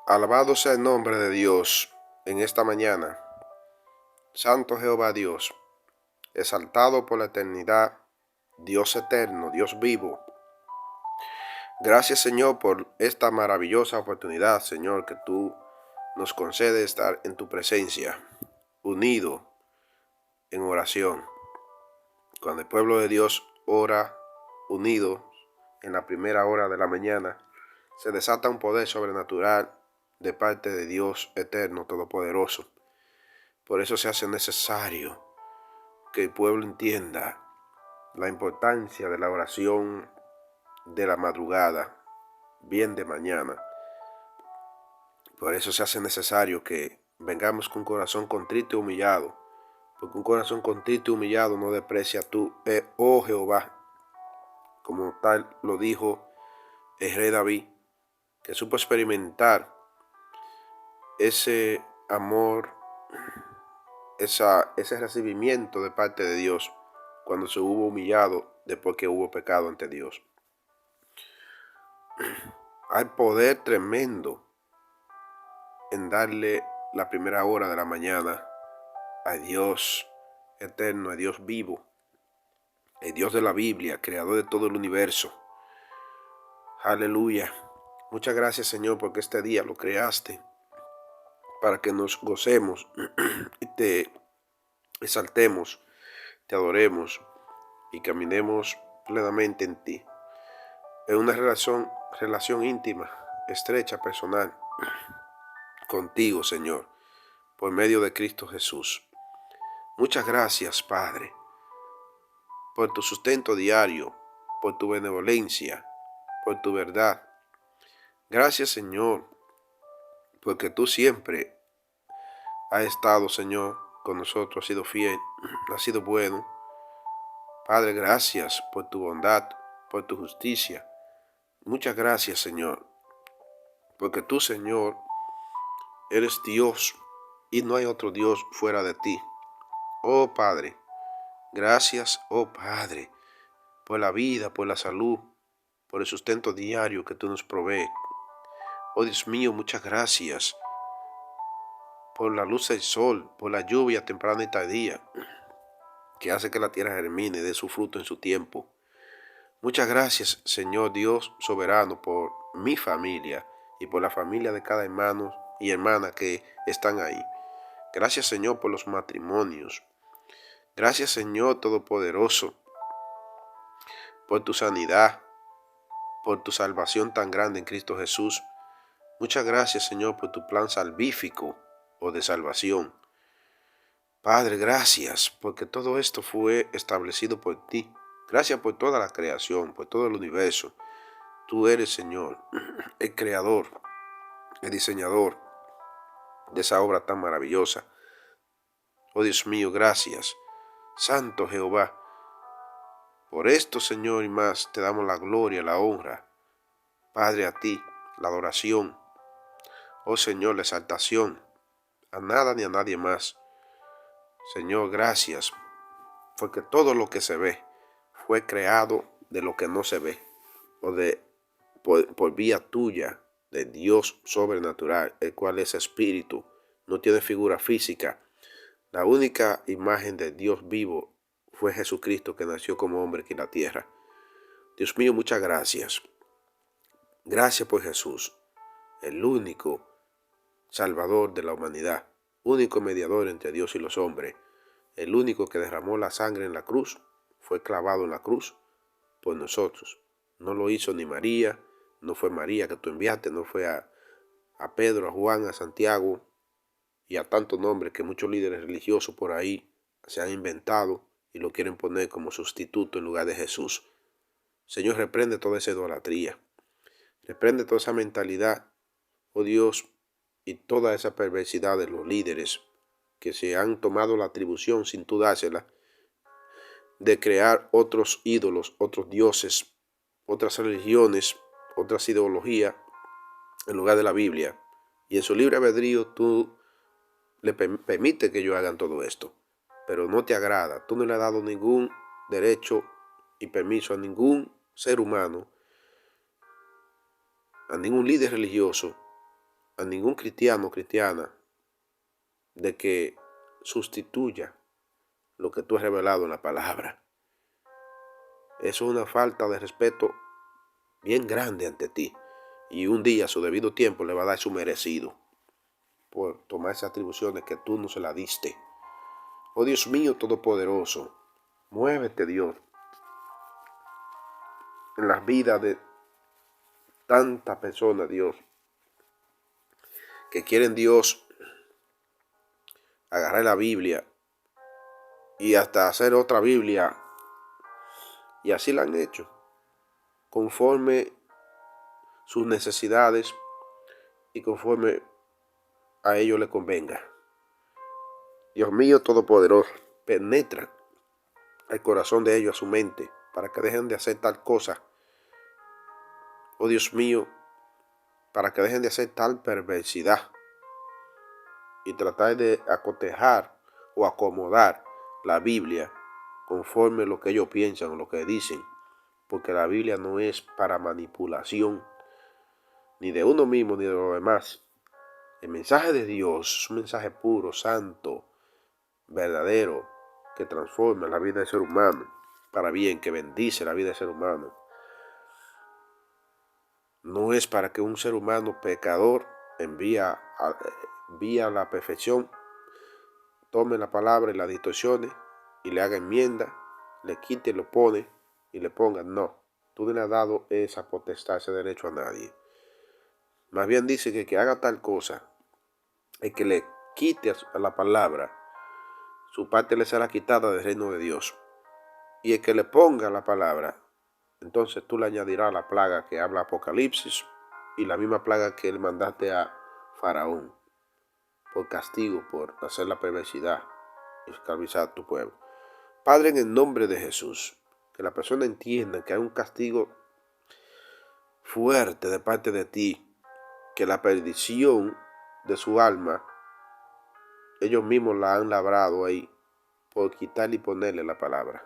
Alabado sea el nombre de Dios en esta mañana. Santo Jehová Dios, exaltado por la eternidad, Dios eterno, Dios vivo. Gracias, Señor, por esta maravillosa oportunidad, Señor, que tú nos concedes estar en tu presencia, unido en oración. Cuando el pueblo de Dios ora unido en la primera hora de la mañana, se desata un poder sobrenatural de parte de Dios eterno, todopoderoso. Por eso se hace necesario que el pueblo entienda la importancia de la oración de la madrugada, bien de mañana. Por eso se hace necesario que vengamos con un corazón contrito y humillado, porque un corazón contrito y humillado no desprecia tú, oh Jehová, como tal lo dijo el rey David, que supo experimentar ese amor, ese recibimiento de parte de Dios cuando se hubo humillado después que hubo pecado ante Dios. Hay poder tremendo en darle la primera hora de la mañana a Dios eterno, a Dios vivo, el Dios de la Biblia, creador de todo el universo. Aleluya. Muchas gracias, Señor, porque este día lo creaste para que nos gocemos y te exaltemos, te adoremos y caminemos plenamente en ti. En una relación íntima, estrecha, personal, contigo, Señor, por medio de Cristo Jesús. Muchas gracias, Padre, por tu sustento diario, por tu benevolencia, por tu verdad. Gracias, Señor, porque tú siempre has estado, Señor, con nosotros, has sido fiel, has sido bueno. Padre, gracias por tu bondad, por tu justicia. Muchas gracias, Señor, porque tú, Señor, eres Dios y no hay otro Dios fuera de ti. Oh Padre, gracias, oh Padre, por la vida, por la salud, por el sustento diario que tú nos provees. Oh Dios mío, muchas gracias por la luz del sol, por la lluvia temprana y tardía, que hace que la tierra germine y dé su fruto en su tiempo. Muchas gracias, Señor Dios soberano, por mi familia y por la familia de cada hermano y hermana que están ahí. Gracias, Señor, por los matrimonios. Gracias, Señor Todopoderoso, por tu sanidad, por tu salvación tan grande en Cristo Jesús. Muchas gracias, Señor, por tu plan salvífico o de salvación. Padre, gracias, porque todo esto fue establecido por ti. Gracias por toda la creación, por todo el universo. Tú eres, Señor, el creador, el diseñador de esa obra tan maravillosa. Oh Dios mío, gracias. Santo Jehová, por esto, Señor, y más, te damos la gloria, la honra. Padre, a ti, la adoración. Oh Señor, la exaltación. A nada ni a nadie más. Señor, gracias, porque todo lo que se ve fue creado de lo que no se ve, o por vía tuya, de Dios sobrenatural, el cual es espíritu, no tiene figura física. La única imagen de Dios vivo fue Jesucristo, que nació como hombre aquí en la tierra. Dios mío, muchas gracias. Gracias por Jesús, el único Salvador de la humanidad, único mediador entre Dios y los hombres, el único que derramó la sangre en la cruz, fue clavado en la cruz por nosotros. No lo hizo ni María, no fue María que tú enviaste, no fue a Pedro, a Juan, a Santiago y a tantos nombres que muchos líderes religiosos por ahí se han inventado y lo quieren poner como sustituto en lugar de Jesús. Señor, reprende toda esa idolatría, reprende toda esa mentalidad, oh Dios, y toda esa perversidad de los líderes que se han tomado la atribución sin tú dársela de crear otros ídolos, otros dioses, otras religiones, otras ideologías en lugar de la Biblia. Y en su libre albedrío tú le permites que ellos hagan todo esto, pero no te agrada. Tú no le has dado ningún derecho y permiso a ningún ser humano, a ningún líder religioso, a ningún cristiano o cristiana de que sustituya lo que tú has revelado en la palabra. Eso es una falta de respeto bien grande ante ti. Y un día, a su debido tiempo, le va a dar su merecido por tomar esas atribuciones que tú no se las diste. Oh Dios mío todopoderoso, muévete, Dios, en las vidas de tantas personas, Dios, que quieren, Dios, agarrar la Biblia y hasta hacer otra Biblia. Y así la han hecho, conforme sus necesidades y conforme a ellos les convenga. Dios mío todopoderoso, penetra al corazón de ellos, a su mente, para que dejen de hacer tal cosa. Oh Dios mío, para que dejen de hacer tal perversidad y tratar de acotejar o acomodar la Biblia conforme lo que ellos piensan o lo que dicen, porque la Biblia no es para manipulación ni de uno mismo ni de los demás. El mensaje de Dios es un mensaje puro, santo, verdadero, que transforma la vida del ser humano para bien, que bendice la vida del ser humano. No es para que un ser humano pecador vía la perfección tome la palabra y la distorsione y le haga enmienda, le quite, lo pone y le ponga. No, tú no le has dado esa potestad, ese derecho a nadie. Más bien dice que el que haga tal cosa, el que le quite a la palabra, su parte le será quitada del reino de Dios. Y el que le ponga la palabra, entonces tú le añadirás la plaga que habla Apocalipsis y la misma plaga que le mandaste a Faraón por castigo, por hacer la perversidad y esclavizar a tu pueblo. Padre, en el nombre de Jesús, que la persona entienda que hay un castigo fuerte de parte de ti, que la perdición de su alma, ellos mismos la han labrado ahí por quitarle y ponerle la palabra.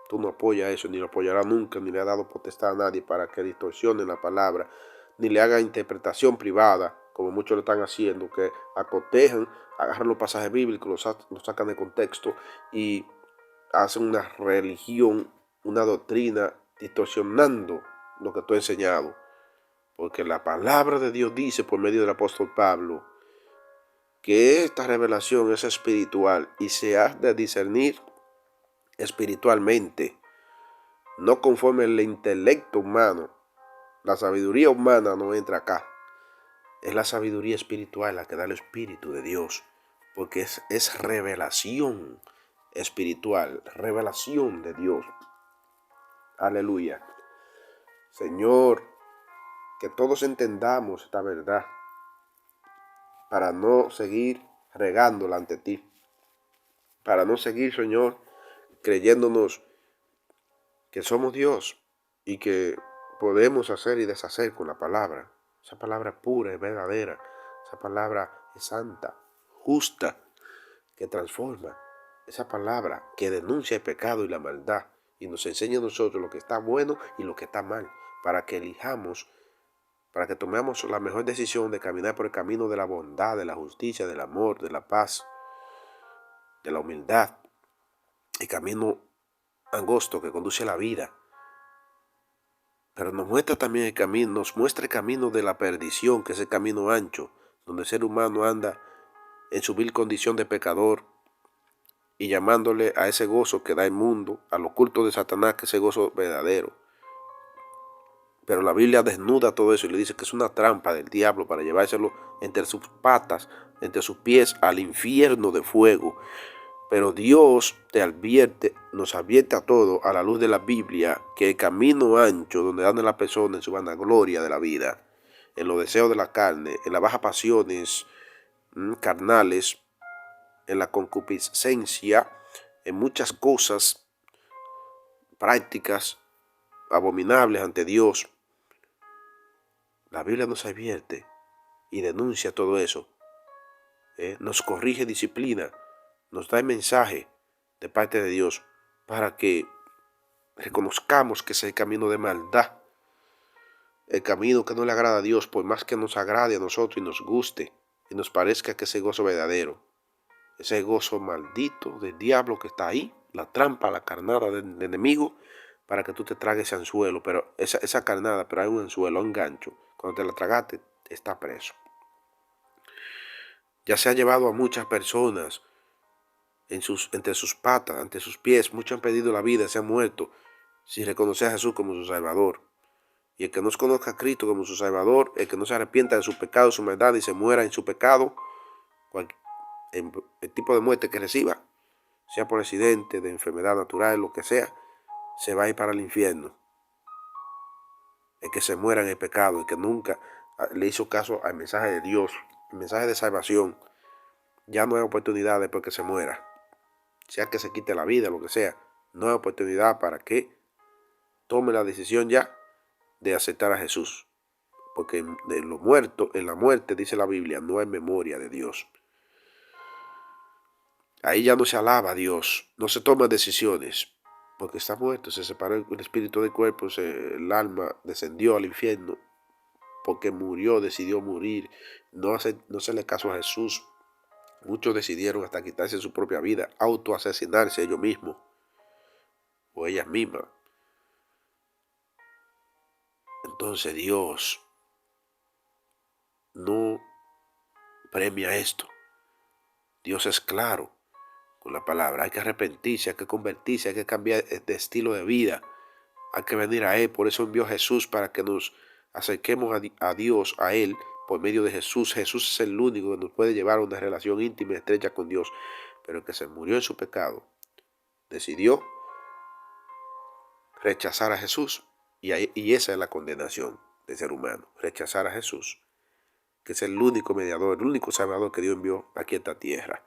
Tú no apoyas eso, ni lo apoyarás nunca, ni le has dado potestad a nadie para que distorsione la palabra, ni le haga interpretación privada, como muchos lo están haciendo, que acotejan, agarran los pasajes bíblicos, los sacan de contexto y hacen una religión, una doctrina, distorsionando lo que tú has enseñado. Porque la palabra de Dios dice por medio del apóstol Pablo que esta revelación es espiritual y se ha de discernir espiritualmente, no conforme el intelecto humano. La sabiduría humana no entra acá. Es la sabiduría espiritual la que da el Espíritu de Dios, porque es revelación espiritual, revelación de Dios. Aleluya. Señor, que todos entendamos esta verdad para no seguir regándola ante ti, para no seguir, Señor, creyéndonos que somos Dios y que podemos hacer y deshacer con la palabra. Esa palabra pura y verdadera, esa palabra es santa, justa, que transforma, esa palabra que denuncia el pecado y la maldad y nos enseña a nosotros lo que está bueno y lo que está mal, para que elijamos, para que tomemos la mejor decisión de caminar por el camino de la bondad, de la justicia, del amor, de la paz, de la humildad, el camino angosto que conduce a la vida. Pero nos muestra también el camino, nos muestra el camino de la perdición, que es el camino ancho, donde el ser humano anda en su vil condición de pecador y llamándole a ese gozo que da el mundo, al oculto de Satanás, que es ese gozo verdadero. Pero la Biblia desnuda todo eso y le dice que es una trampa del diablo para llevárselo entre sus patas, entre sus pies, al infierno de fuego. Pero Dios te advierte, nos advierte a todos a la luz de la Biblia, que el camino ancho donde anda la persona en su vanagloria de la vida, en los deseos de la carne, en las bajas pasiones carnales, en la concupiscencia, en muchas cosas prácticas abominables ante Dios. La Biblia nos advierte y denuncia todo eso. Nos corrige, disciplina, nos da el mensaje de parte de Dios para que reconozcamos que es el camino de maldad, el camino que no le agrada a Dios, por más que nos agrade a nosotros y nos guste y nos parezca que ese gozo verdadero, ese gozo maldito del diablo que está ahí, la trampa, la carnada del enemigo, para que tú te tragues ese anzuelo, pero esa carnada, pero hay un anzuelo, un gancho. Cuando te la tragaste, está preso. Ya se ha llevado a muchas personas entre sus patas, ante sus pies. Muchos han perdido la vida, se han muerto sin reconocer a Jesús como su Salvador. Y el que no conozca a Cristo como su Salvador, el que no se arrepienta de su pecado, su maldad y se muera en su pecado, el tipo de muerte que reciba, sea por accidente, de enfermedad natural, lo que sea, se va a ir para el infierno. El que se muera en el pecado, el que nunca le hizo caso al mensaje de Dios, el mensaje de salvación, ya no hay oportunidad después que se muera. Sea que se quite la vida, lo que sea, no hay oportunidad para que tome la decisión ya de aceptar a Jesús. Porque de los muertos, en la muerte, dice la Biblia, no hay memoria de Dios. Ahí ya no se alaba a Dios, no se toman decisiones, porque está muerto, se separó el espíritu del cuerpo, el alma descendió al infierno, porque murió, decidió morir, no se le casó a Jesús. Muchos decidieron hasta quitarse su propia vida, autoasesinarse ellos mismos o ellas mismas. Entonces Dios no premia esto. Dios es claro con la palabra. Hay que arrepentirse, hay que convertirse, hay que cambiar de estilo de vida. Hay que venir a Él. Por eso envió a Jesús, para que nos acerquemos a Dios, a Él, por medio de Jesús. Jesús es el único que nos puede llevar a una relación íntima y estrecha con Dios. Pero el que se murió en su pecado decidió rechazar a Jesús. Y esa es la condenación del ser humano. Rechazar a Jesús, que es el único mediador, el único salvador que Dios envió aquí a esta tierra.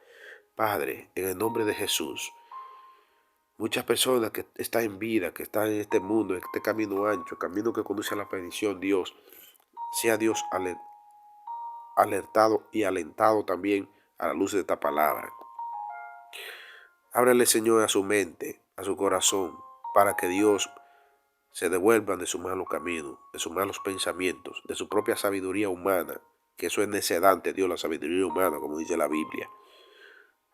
Padre, en el nombre de Jesús, muchas personas que están en vida, que están en este mundo, en este camino ancho, camino que conduce a la perdición, Dios, sea Dios alertado y alentado también a la luz de esta palabra. Ábrele, Señor, a su mente, a su corazón, para que Dios se devuelvan de su malo camino, de sus malos pensamientos, de su propia sabiduría humana, que eso es necedad ante Dios, la sabiduría humana, como dice la Biblia.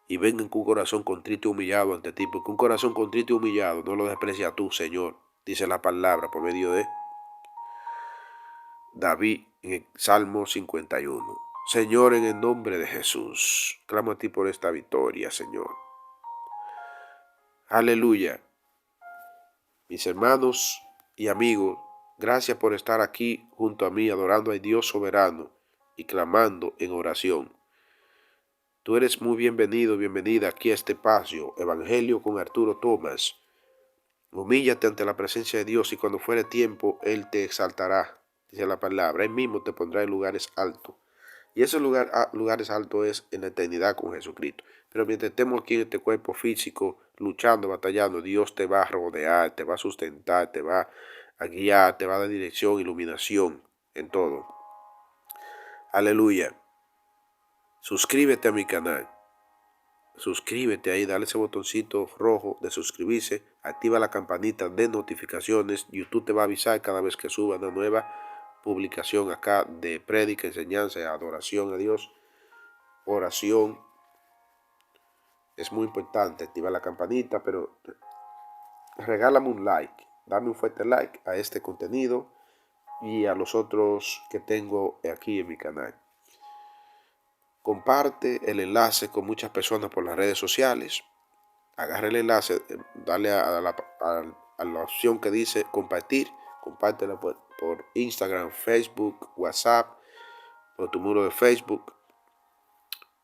Y vengan con un corazón contrito y humillado ante ti, porque un corazón contrito y humillado no lo desprecia tú, Señor, dice la palabra por medio de David en el Salmo 51. Señor, en el nombre de Jesús, clamo a ti por esta victoria, Señor. Aleluya. Mis hermanos y amigos, gracias por estar aquí junto a mí, adorando al Dios soberano y clamando en oración. Tú eres muy bienvenido, bienvenida aquí a este espacio, Evangelio con Arturo Thomas. Humíllate ante la presencia de Dios y cuando fuere tiempo, Él te exaltará, dice la palabra. Él mismo te pondrá en lugares altos. Y ese lugares altos es en la eternidad con Jesucristo. Pero mientras estemos aquí en este cuerpo físico, luchando, batallando, Dios te va a rodear, te va a sustentar, te va a guiar, te va a dar dirección, iluminación en todo. Aleluya. Suscríbete a mi canal. Suscríbete ahí, dale ese botoncito rojo de suscribirse, activa la campanita de notificaciones. YouTube te va a avisar cada vez que suba una nueva publicación acá de prédica, enseñanza, adoración a Dios, oración. Es muy importante activar la campanita, pero regálame un like, dame un fuerte like a este contenido y a los otros que tengo aquí en mi canal. Comparte el enlace con muchas personas por las redes sociales. Agarra el enlace, dale a la opción que dice compartir. Compártelo por Instagram, Facebook, WhatsApp, por tu muro de Facebook.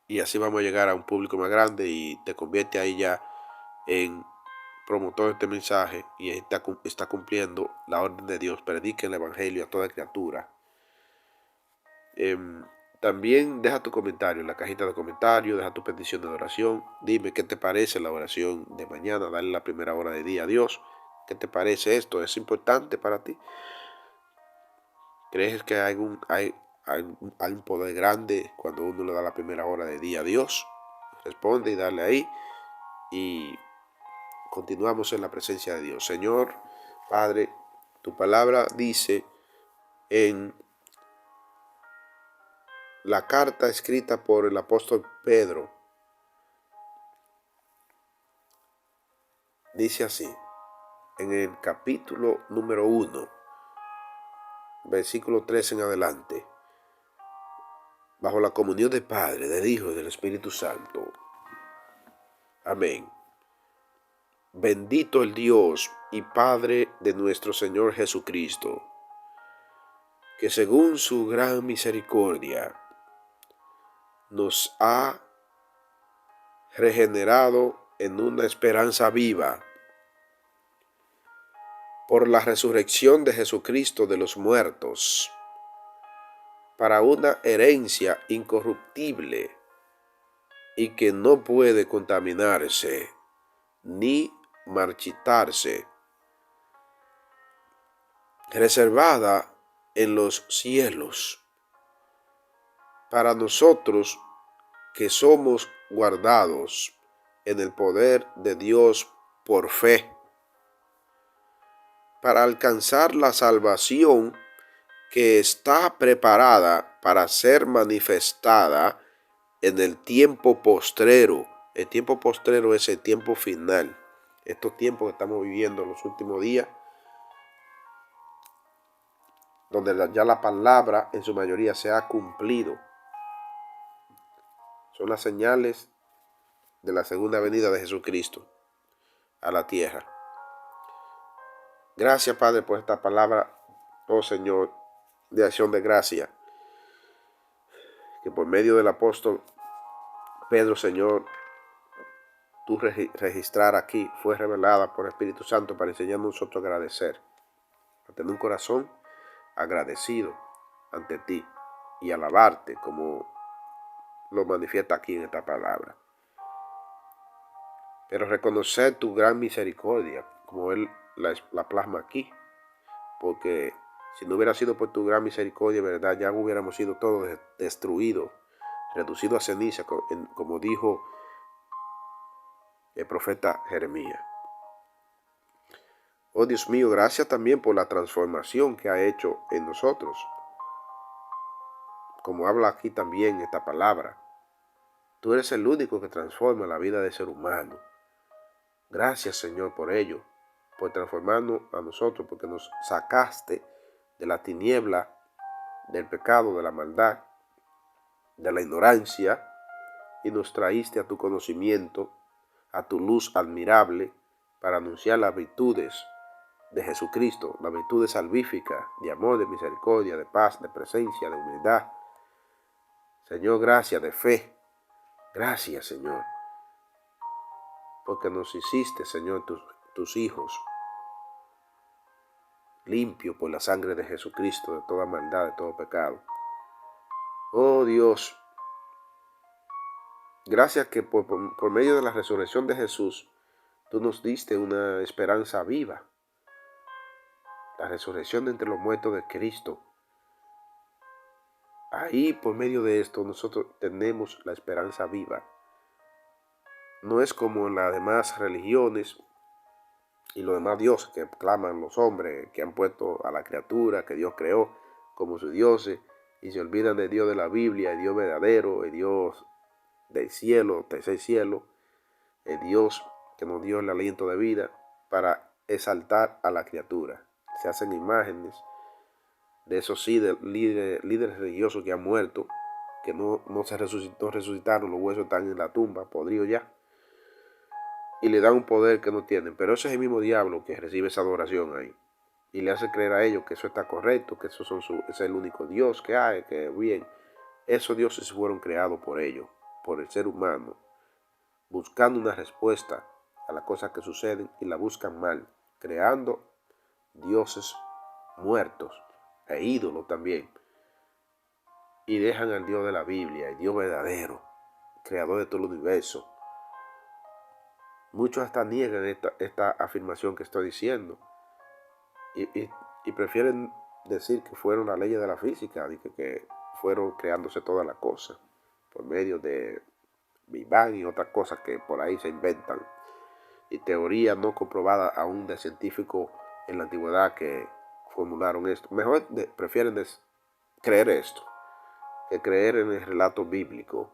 Y así vamos a llegar a un público más grande y te convierte ahí ya en promotor de este mensaje y está cumpliendo la orden de Dios. Predique el evangelio a toda criatura. También deja tu comentario en la cajita de comentarios, deja tu petición de oración. Dime qué te parece la oración de mañana, dale la primera hora de día a Dios. ¿Qué te parece esto? ¿Es importante para ti? ¿Crees que hay un poder grande cuando uno le da la primera hora de día a Dios? Responde y dale ahí. Y continuamos en la presencia de Dios. Señor, Padre, tu palabra dice en la carta escrita por el apóstol Pedro. Dice así, en el capítulo número 1, versículo 3 en adelante: bajo la comunión del Padre, del Hijo y del Espíritu Santo. Amén. Bendito el Dios y Padre de nuestro Señor Jesucristo, que según su gran misericordia nos ha regenerado en una esperanza viva por la resurrección de Jesucristo de los muertos, para una herencia incorruptible y que no puede contaminarse ni marchitarse, reservada en los cielos, para nosotros que somos guardados en el poder de Dios por fe, para alcanzar la salvación que está preparada para ser manifestada en el tiempo postrero. El tiempo postrero es el tiempo final. Estos tiempos que estamos viviendo en los últimos días, donde ya la palabra en su mayoría se ha cumplido, son las señales de la segunda venida de Jesucristo a la tierra. Gracias, Padre, por esta palabra, oh Señor, de acción de gracia, que por medio del apóstol Pedro, Señor, tú registrar aquí, fue revelada por el Espíritu Santo para enseñarnos a nosotros a agradecer, a tener un corazón agradecido ante ti y alabarte como lo manifiesta aquí en esta palabra. Pero reconocer tu gran misericordia, como Él la plasma aquí, porque si no hubiera sido por tu gran misericordia, verdad, ya hubiéramos sido todos destruidos, reducidos a ceniza, como dijo el profeta Jeremías. Oh Dios mío, gracias también por la transformación que ha hecho en nosotros, como habla aquí también esta palabra. Tú eres el único que transforma la vida del ser humano. Gracias, Señor, por ello, por transformarnos a nosotros, porque nos sacaste de la tiniebla, del pecado, de la maldad, de la ignorancia, y nos traíste a tu conocimiento, a tu luz admirable, para anunciar las virtudes de Jesucristo, las virtudes salvíficas, de amor, de misericordia, de paz, de presencia, de humildad. Señor, gracias, de fe. Gracias, Señor, porque nos hiciste, Señor, tus hijos, limpio por la sangre de Jesucristo de toda maldad, de todo pecado. Oh Dios, gracias que por medio de la resurrección de Jesús, tú nos diste una esperanza viva. La resurrección de entre los muertos de Cristo. Ahí, por medio de esto, nosotros tenemos la esperanza viva. No es como en las demás religiones y los demás dioses que claman los hombres, que han puesto a la criatura que Dios creó como sus dioses, y se olvidan de Dios de la Biblia, el Dios verdadero, el Dios del cielo, tercer cielo, el Dios que nos dio el aliento de vida, para exaltar a la criatura. Se hacen imágenes de esos líderes religiosos que han muerto, que no resucitaron, los huesos están en la tumba, podridos ya, y le dan un poder que no tienen. Pero ese es el mismo diablo que recibe esa adoración ahí, y le hace creer a ellos que eso está correcto, que eso es el único Dios que hay, que bien. Esos dioses fueron creados por ellos, por el ser humano, buscando una respuesta a las cosas que suceden, y la buscan mal, creando dioses muertos e ídolos también, y dejan al Dios de la Biblia, el Dios verdadero, creador de todo el universo. Muchos hasta niegan esta afirmación que estoy diciendo, y prefieren decir que fueron las leyes de la física, y que fueron creándose todas las cosas por medio de Big Bang y otras cosas que por ahí se inventan, y teorías no comprobadas aún de científicos en la antigüedad, que formularon esto. Mejor prefieren creer esto que creer en el relato bíblico.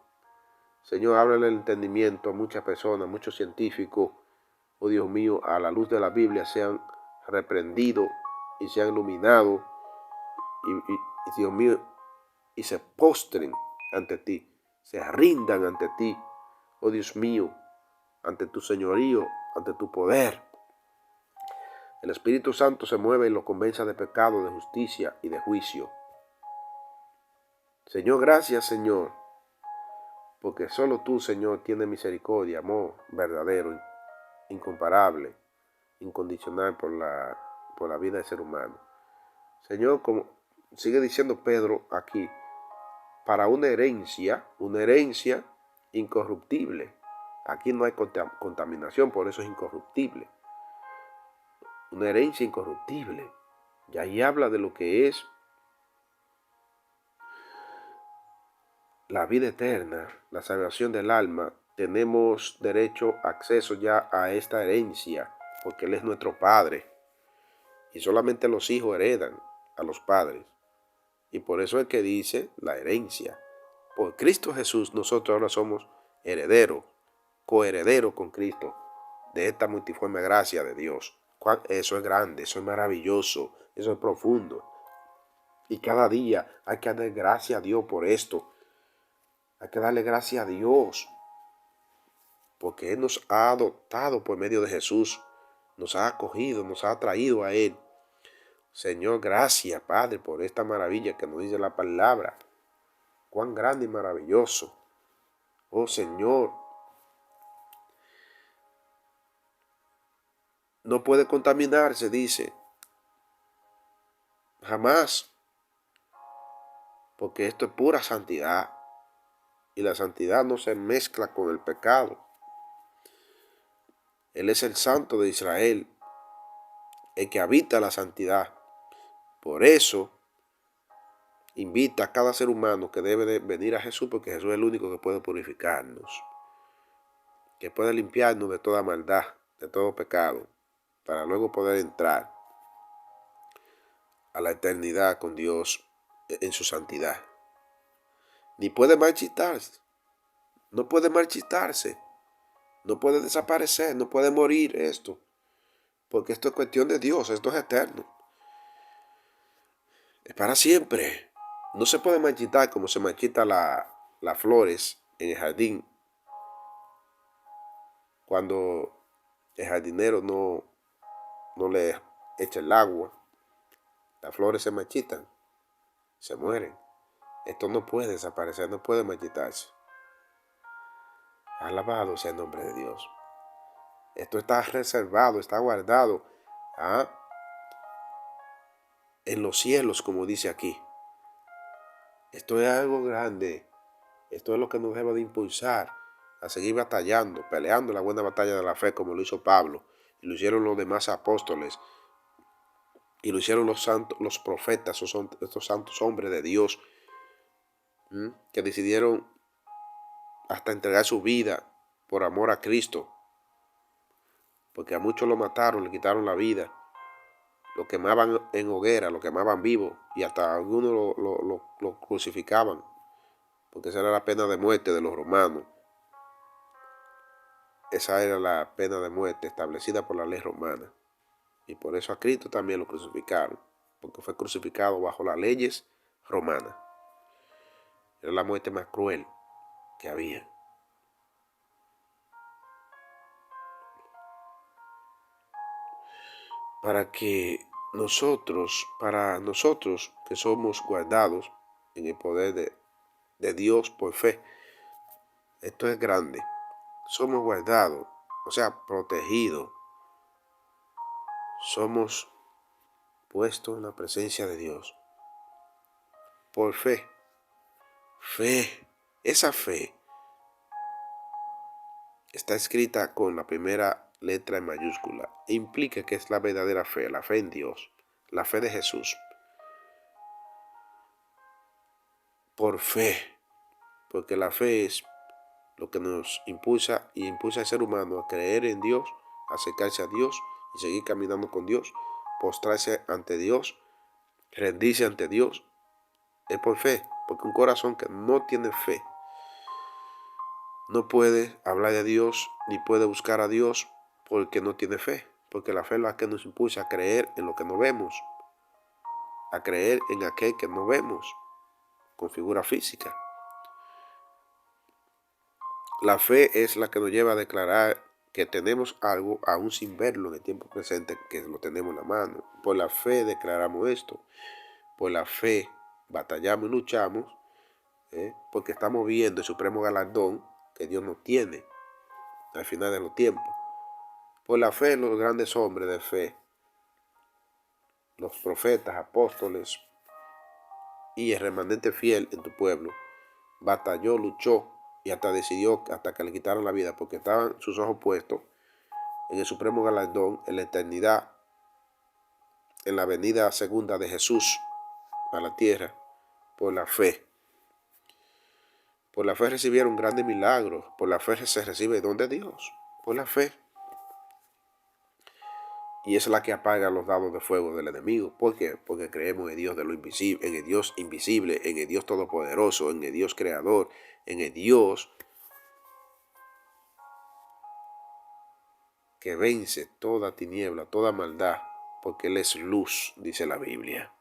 Señor, ábrele el entendimiento a muchas personas, muchos científicos, oh Dios mío, a la luz de la Biblia sean reprendidos y sean iluminados y Dios mío, y se postren ante ti, se rindan ante ti, oh Dios mío, ante tu señorío, ante tu poder. El Espíritu Santo se mueve y lo convenza de pecado, de justicia y de juicio. Señor, gracias, Señor, porque solo tú, Señor, tienes misericordia, amor verdadero, incomparable, incondicional por la vida del ser humano. Señor, como sigue diciendo Pedro aquí, para una herencia incorruptible. Aquí no hay contaminación, por eso es incorruptible. Una herencia incorruptible. Y ahí habla de lo que es la vida eterna, la salvación del alma. Tenemos derecho, acceso ya a esta herencia, porque Él es nuestro Padre. Y solamente los hijos heredan a los padres. Y por eso es que dice la herencia. Por Cristo Jesús nosotros ahora somos herederos, coherederos con Cristo de esta multiforme gracia de Dios. Eso es grande, eso es maravilloso, eso es profundo. Y cada día hay que darle gracias a Dios por esto. Hay que darle gracias a Dios porque Él nos ha adoptado por medio de Jesús, nos ha acogido, nos ha traído a Él. Señor, gracias, Padre, por esta maravilla que nos dice la palabra. Cuán grande y maravilloso. Oh, Señor, no puede contaminarse, dice. Jamás. Porque esto es pura santidad. Y la santidad no se mezcla con el pecado. Él es el Santo de Israel, el que habita la santidad. Por eso invita a cada ser humano que debe de venir a Jesús, porque Jesús es el único que puede purificarnos, que puede limpiarnos de toda maldad, de todo pecado, para luego poder entrar a la eternidad con Dios en su santidad. Ni puede marchitarse, no puede marchitarse, no puede desaparecer, no puede morir esto, porque esto es cuestión de Dios, esto es eterno, es para siempre. No se puede marchitar como se marchita las flores en el jardín, cuando el jardinero no le echa el agua. Las flores se marchitan, se mueren. Esto no puede desaparecer, no puede marchitarse. Alabado sea el nombre de Dios. Esto está reservado, está guardado en los cielos, como dice aquí. Esto es algo grande. Esto es lo que nos debe de impulsar a seguir batallando, peleando la buena batalla de la fe, como lo hizo Pablo, y lo hicieron los demás apóstoles, y lo hicieron los santos, los profetas, estos santos hombres de Dios, que decidieron hasta entregar su vida por amor a Cristo, porque a muchos lo mataron, le quitaron la vida, lo quemaban en hoguera, lo quemaban vivo, y hasta algunos lo crucificaban, porque esa era la pena de muerte de los romanos. Esa era la pena de muerte establecida por la ley romana. Y por eso a Cristo también lo crucificaron, porque fue crucificado bajo las leyes romanas. Era la muerte más cruel que había. Para nosotros que somos guardados en el poder de Dios por fe, esto es grande. Somos guardados, o sea, protegidos. Somos puestos en la presencia de Dios por fe. Fe, esa fe está escrita con la primera letra en mayúscula. Implica que es la verdadera fe, la fe en Dios, la fe de Jesús. Por fe, porque la fe es lo que nos impulsa y impulsa al ser humano a creer en Dios, acercarse a Dios y seguir caminando con Dios, postrarse ante Dios rendirse ante Dios es por fe, porque un corazón que no tiene fe no puede hablar de Dios ni puede buscar a Dios porque no tiene fe, porque la fe es la que nos impulsa a creer en lo que no vemos, a creer en aquel que no vemos con figura física. La fe es la que nos lleva a declarar que tenemos algo aún sin verlo en el tiempo presente, que lo tenemos en la mano. Por la fe declaramos esto, por la fe batallamos y luchamos, porque estamos viendo el supremo galardón que Dios nos tiene al final de los tiempos. Por la fe los grandes hombres de fe, los profetas, apóstoles y el remanente fiel en tu pueblo, batalló, luchó y hasta decidió, hasta que le quitaron la vida, porque estaban sus ojos puestos en el supremo galardón, en la eternidad, en la venida segunda de Jesús a la tierra, por la fe. Por la fe recibieron grandes milagros, por la fe se recibe el don de Dios, por la fe. Y es la que apaga los dados de fuego del enemigo. ¿Por qué? Porque creemos en el Dios de lo invisible, en el Dios invisible, en el Dios todopoderoso, en el Dios creador, en el Dios que vence toda tiniebla, toda maldad, porque Él es luz, dice la Biblia.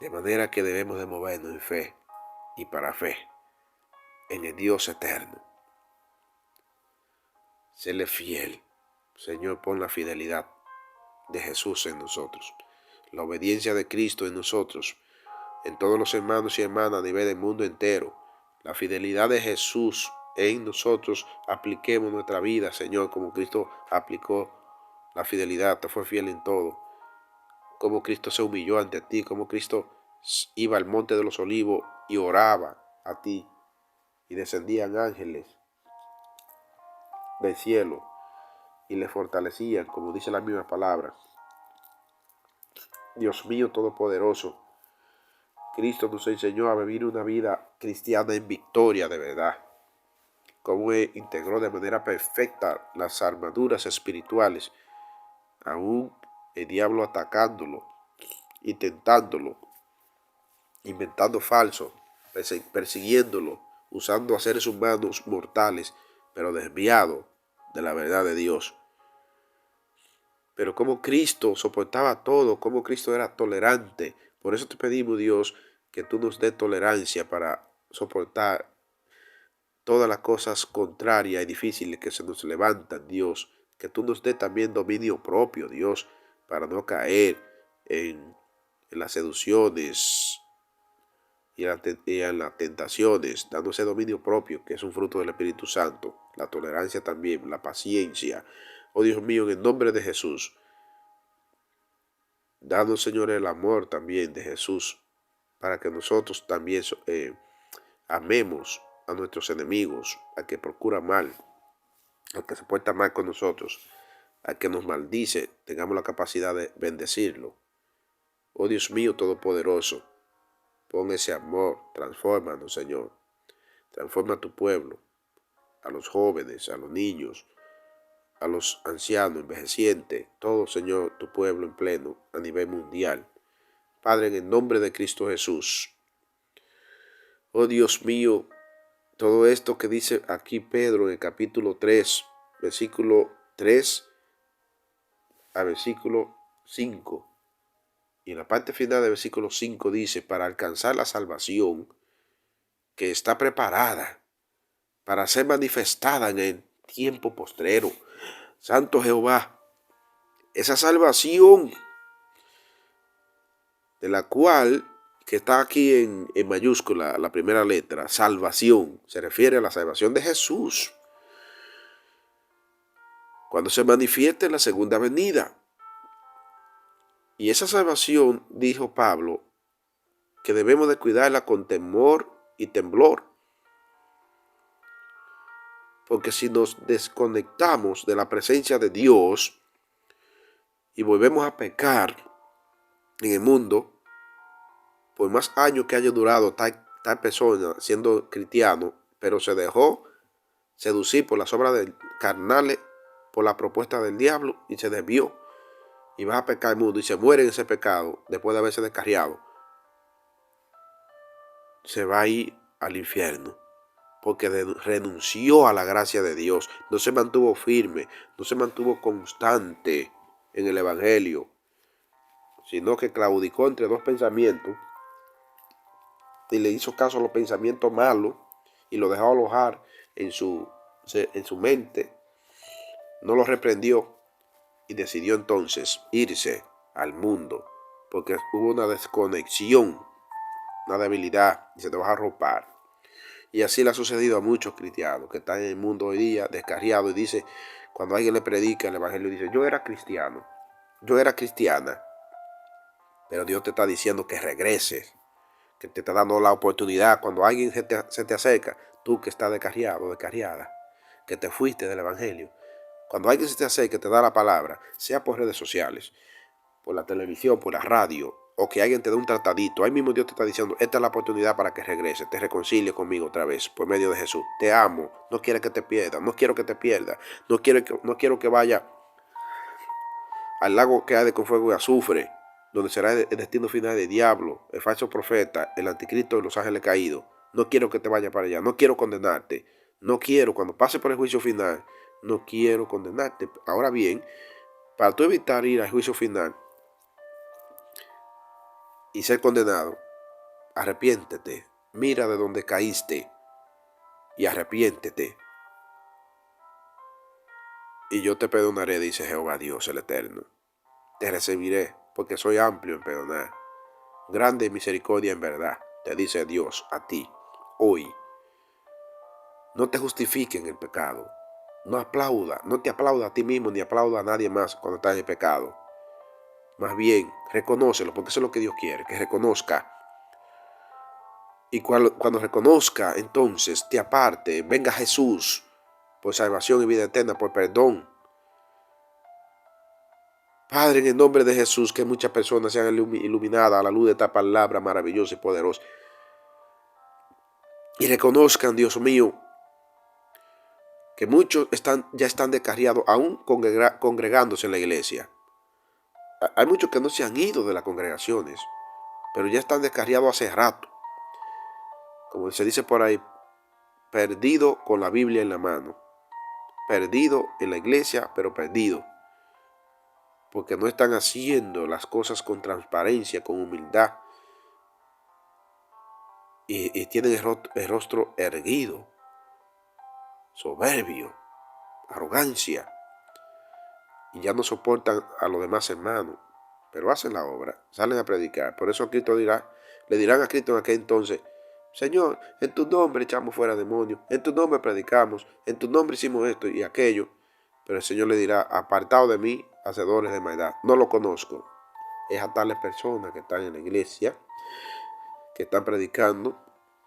De manera que debemos de movernos en fe y para fe, en el Dios eterno. Séle fiel. Señor, pon la fidelidad de Jesús en nosotros, la obediencia de Cristo en nosotros, en todos los hermanos y hermanas a nivel del mundo entero. La fidelidad de Jesús en nosotros, apliquemos nuestra vida, Señor, como Cristo aplicó la fidelidad, te fue fiel en todo. Como Cristo se humilló ante ti, como Cristo iba al monte de los olivos y oraba a ti, y descendían ángeles del cielo y le fortalecían, como dice la misma palabra. Dios mío todopoderoso, Cristo nos enseñó a vivir una vida cristiana en victoria de verdad. Cómo integró de manera perfecta las armaduras espirituales, aún el diablo atacándolo, intentándolo, inventando falso, persiguiéndolo, usando a seres humanos mortales, pero desviados de la verdad de Dios. Pero como Cristo soportaba todo, como Cristo era tolerante. Por eso te pedimos, Dios, que tú nos des tolerancia para soportar todas las cosas contrarias y difíciles que se nos levantan, Dios. Que tú nos des también dominio propio, Dios, para no caer en las seducciones y en las tentaciones, dándose dominio propio, que es un fruto del Espíritu Santo. La tolerancia también, la paciencia. Oh Dios mío, en el nombre de Jesús, danos, Señor, el amor también de Jesús, para que nosotros también amemos a nuestros enemigos, al que procura mal, al que se porta mal con nosotros, al que nos maldice, tengamos la capacidad de bendecirlo. Oh Dios mío todopoderoso, pon ese amor, transfórmanos, Señor. Transforma a tu pueblo, a los jóvenes, a los niños, a los ancianos, envejecientes, todo, Señor, tu pueblo en pleno, a nivel mundial. Padre, en el nombre de Cristo Jesús. Oh Dios mío, todo esto que dice aquí Pedro en el capítulo 3, versículo 3 a versículo 5. Y en la parte final del versículo 5 dice, para alcanzar la salvación que está preparada para ser manifestada en el tiempo postrero. Santo Jehová, esa salvación de la cual, que está aquí en mayúscula, la primera letra, salvación, se refiere a la salvación de Jesús, cuando se manifieste en la segunda venida. Y esa salvación, dijo Pablo, que debemos de cuidarla con temor y temblor, porque si nos desconectamos de la presencia de Dios y volvemos a pecar en el mundo, por más años que haya durado tal persona siendo cristiano, pero se dejó seducir por las obras carnales, por la propuesta del diablo y se desvió. y vas a pecar al mundo y se muere en ese pecado después de haberse descarriado, se va a ir al infierno porque renunció a la gracia de Dios, no se mantuvo firme, no se mantuvo constante en el evangelio, sino que claudicó entre dos pensamientos y le hizo caso a los pensamientos malos y lo dejó alojar en su mente, no lo reprendió y decidió entonces irse al mundo porque hubo una desconexión, una debilidad y se te va a arropar. Y así le ha sucedido a muchos cristianos que están en el mundo hoy día descarriados y dice, cuando alguien le predica el evangelio, dice, yo era cristiano, yo era cristiana, pero Dios te está diciendo que regreses, que te está dando la oportunidad. Cuando alguien se te acerca, tú que estás descarriado, descarriada, que te fuiste del evangelio, cuando alguien se te acerca y te da la palabra, sea por redes sociales, por la televisión, por la radio, o que alguien te dé un tratadito, ahí mismo Dios te está diciendo, esta es la oportunidad para que regreses, te reconcilies conmigo otra vez, por medio de Jesús. Te amo, no quiero que te pierdas, no quiero que te pierdas, no quiero que vaya al lago que arde con fuego y azufre, donde será el destino final del diablo, el falso profeta, el anticristo y los ángeles caídos. No quiero que te vaya para allá, no quiero condenarte, no quiero, cuando pase por el juicio final, no quiero condenarte. Ahora bien, para tú evitar ir al juicio final y ser condenado, arrepiéntete, mira de donde caíste y arrepiéntete. Y yo te perdonaré, dice Jehová Dios el Eterno. Te recibiré, porque soy amplio en perdonar. Grande misericordia en verdad, te dice Dios a ti, hoy. No te justifiques en el pecado. No te aplauda a ti mismo ni aplauda a nadie más cuando estás en el pecado. Más bien, reconócelo, porque eso es lo que Dios quiere, que reconozca. Y cuando reconozca, entonces te aparte, venga Jesús por salvación y vida eterna, por perdón. Padre, en el nombre de Jesús, que muchas personas sean iluminadas a la luz de esta palabra maravillosa y poderosa. Y reconozcan, Dios mío, que muchos ya están descarriados, aún congregándose en la iglesia. Hay muchos que no se han ido de las congregaciones, pero ya están descarriados hace rato. Como se dice por ahí, perdido con la Biblia en la mano. Perdido en la iglesia, pero perdido. Porque no están haciendo las cosas con transparencia, con humildad. Y tienen el rostro erguido, soberbio, arrogancia. Y ya no soportan a los demás hermanos. Pero hacen la obra, salen a predicar. Por eso Cristo le dirán a Cristo en aquel entonces, Señor, en tu nombre echamos fuera demonios, en tu nombre predicamos, en tu nombre hicimos esto y aquello. Pero el Señor le dirá, apartado de mí, hacedores de maldad. No lo conozco. Es a tales personas que están en la iglesia, que están predicando,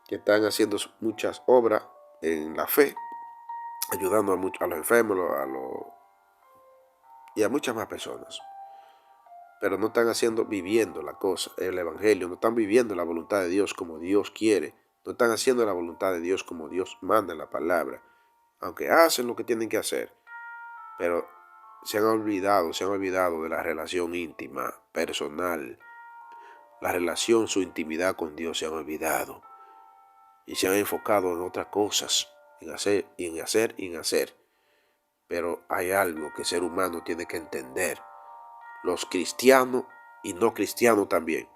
que están haciendo muchas obras en la fe, ayudando a los enfermos y a muchas más personas. Pero no están viviendo la cosa, el evangelio, no están viviendo la voluntad de Dios como Dios quiere, no están haciendo la voluntad de Dios como Dios manda en la palabra, aunque hacen lo que tienen que hacer, pero se han olvidado de la relación íntima, personal, la relación, su intimidad con Dios se han olvidado y se han enfocado en otras cosas, en hacer. Pero hay algo que el ser humano tiene que entender, los cristianos y no cristianos también,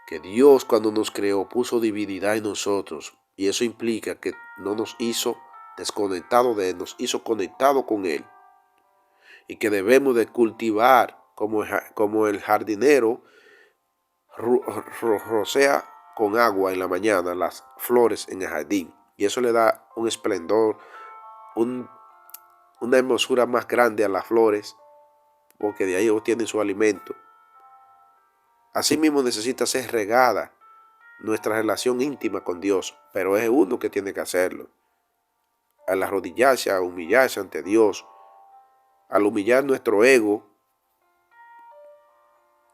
que Dios cuando nos creó puso divinidad en nosotros y eso implica que no nos hizo desconectados de Él, nos hizo conectados con Él y que debemos de cultivar como el jardinero rocea con agua en la mañana las flores en el jardín y eso le da un esplendor, una hermosura más grande a las flores porque de ahí obtienen su alimento. Asimismo necesita ser regada nuestra relación íntima con Dios, pero es uno que tiene que hacerlo. Al arrodillarse, a humillarse ante Dios, al humillar nuestro ego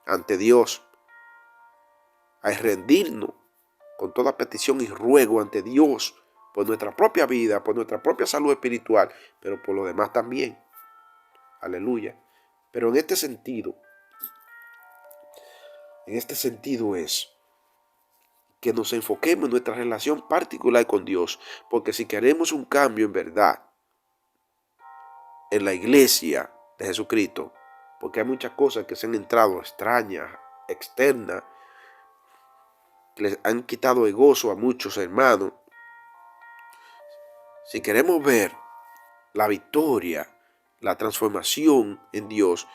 ante Dios, a rendirnos con toda petición y ruego ante Dios por nuestra propia vida, por nuestra propia salud espiritual, pero por lo demás también. Aleluya. Pero en este sentido, en este sentido es que nos enfoquemos en nuestra relación particular con Dios, porque si queremos un cambio en verdad en la iglesia de Jesucristo, porque hay muchas cosas que se han entrado extrañas, externas, que les han quitado el gozo a muchos hermanos. Si queremos ver la victoria, la transformación en Dios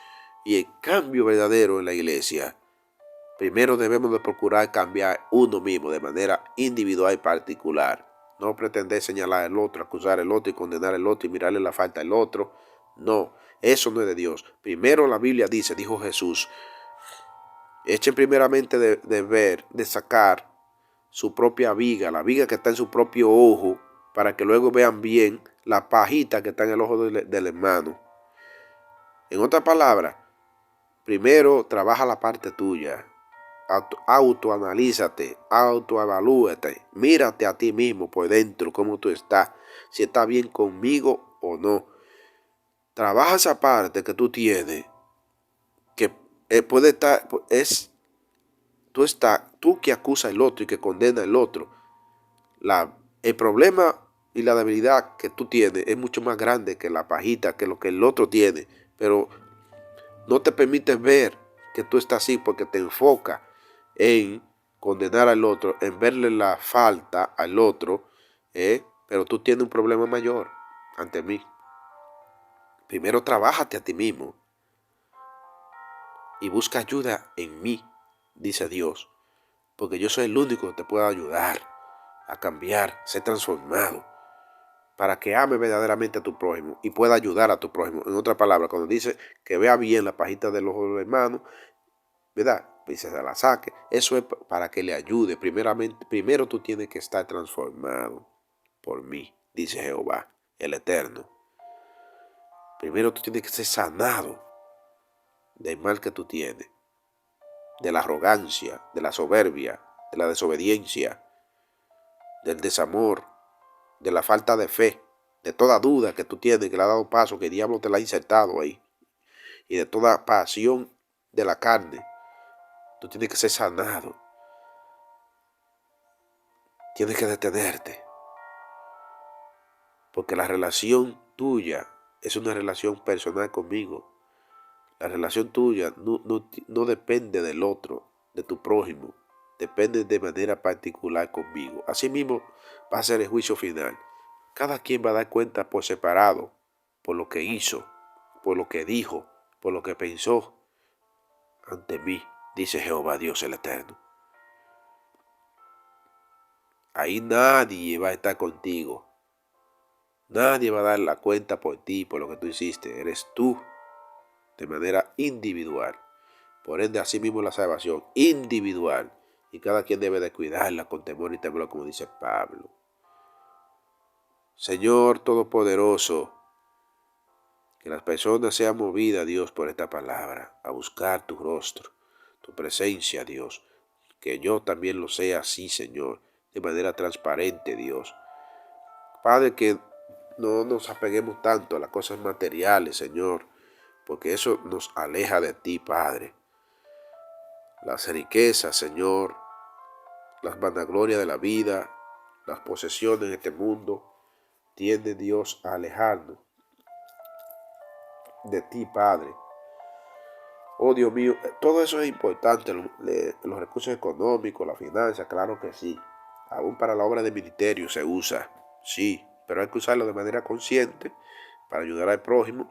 y el cambio verdadero en la iglesia, primero debemos de procurar cambiar uno mismo de manera individual y particular. No pretender señalar al otro, acusar al otro y condenar al otro y mirarle la falta al otro. No, eso no es de Dios. Primero la Biblia dice, dijo Jesús, echen primeramente de ver, de sacar su propia viga, la viga que está en su propio ojo, para que luego vean bien la pajita que está en el ojo del hermano. En otras palabras, primero trabaja la parte tuya. Autoanalízate, autoevalúate, mírate a ti mismo por dentro, cómo tú estás, si estás bien conmigo o no. Trabaja esa parte que tú tienes, que puede estar, tú que acusas al otro y que condena al otro. El problema y la debilidad que tú tienes es mucho más grande que la pajita, que lo que el otro tiene, pero no te permites ver que tú estás así porque te enfocas en condenar al otro, en verle la falta al otro, pero tú tienes un problema mayor ante mí. Primero trabájate a ti mismo y busca ayuda en mí, dice Dios, porque yo soy el único que te puede ayudar a cambiar, ser transformado, para que ame verdaderamente a tu prójimo y pueda ayudar a tu prójimo. En otras palabras, cuando dice que vea bien la pajita del ojo del hermano, ¿verdad? Pues se la saque. Eso es para que le ayude. Primero tú tienes que estar transformado por mí, dice Jehová, el Eterno. Primero tú tienes que ser sanado del mal que tú tienes, de la arrogancia, de la soberbia, de la desobediencia, del desamor, de la falta de fe, de toda duda que tú tienes, que le ha dado paso, que el diablo te la ha insertado ahí, y de toda pasión de la carne. Tú tienes que ser sanado. Tienes que detenerte. Porque la relación tuya es una relación personal conmigo. La relación tuya no depende del otro, de tu prójimo. Depende de manera particular conmigo. Asimismo va a ser el juicio final. Cada quien va a dar cuenta por separado, por lo que hizo, por lo que dijo, por lo que pensó ante mí, dice Jehová Dios el Eterno. Ahí nadie va a estar contigo. Nadie va a dar la cuenta por ti, por lo que tú hiciste. Eres tú, de manera individual. Por ende, así mismo la salvación individual. Y cada quien debe de cuidarla con temor y temblor, como dice Pablo. Señor Todopoderoso, que las personas sean movidas, Dios, por esta palabra, a buscar tu rostro, tu presencia, Dios. Que yo también lo sea así, Señor, de manera transparente, Dios. Padre, que no nos apeguemos tanto a las cosas materiales, Señor, porque eso nos aleja de ti, Padre. Las riquezas, Señor, las vanaglorias de la vida, las posesiones en este mundo, tiende Dios a alejarnos de ti, Padre. Oh Dios mío, todo eso es importante, los recursos económicos, la finanza, claro que sí. Aún para la obra de ministerio se usa, sí, pero hay que usarlo de manera consciente para ayudar al prójimo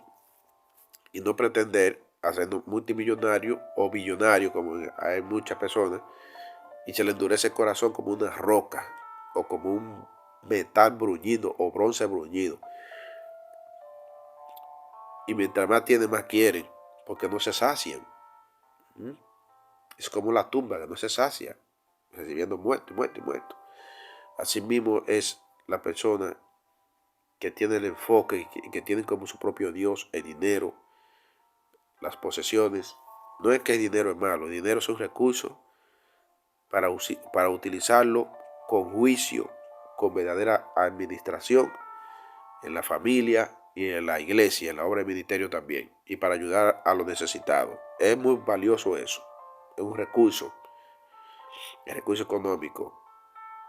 y no pretender hacernos multimillonario o billonario como hay muchas personas y se le endurece el corazón como una roca o como un metal bruñido o bronce bruñido. Y mientras más tienen, más quieren, porque no se sacian. Es como la tumba que no se sacia, recibiendo muerto, muerto y muerto. Así mismo es la persona que tiene el enfoque y que tiene como su propio Dios el dinero, las posesiones. No es que el dinero es malo, el dinero es un recurso para utilizarlo con juicio, con verdadera administración en la familia y en la iglesia, en la obra de ministerio también, y para ayudar a los necesitados. Es muy valioso eso. es un recurso, el recurso económico.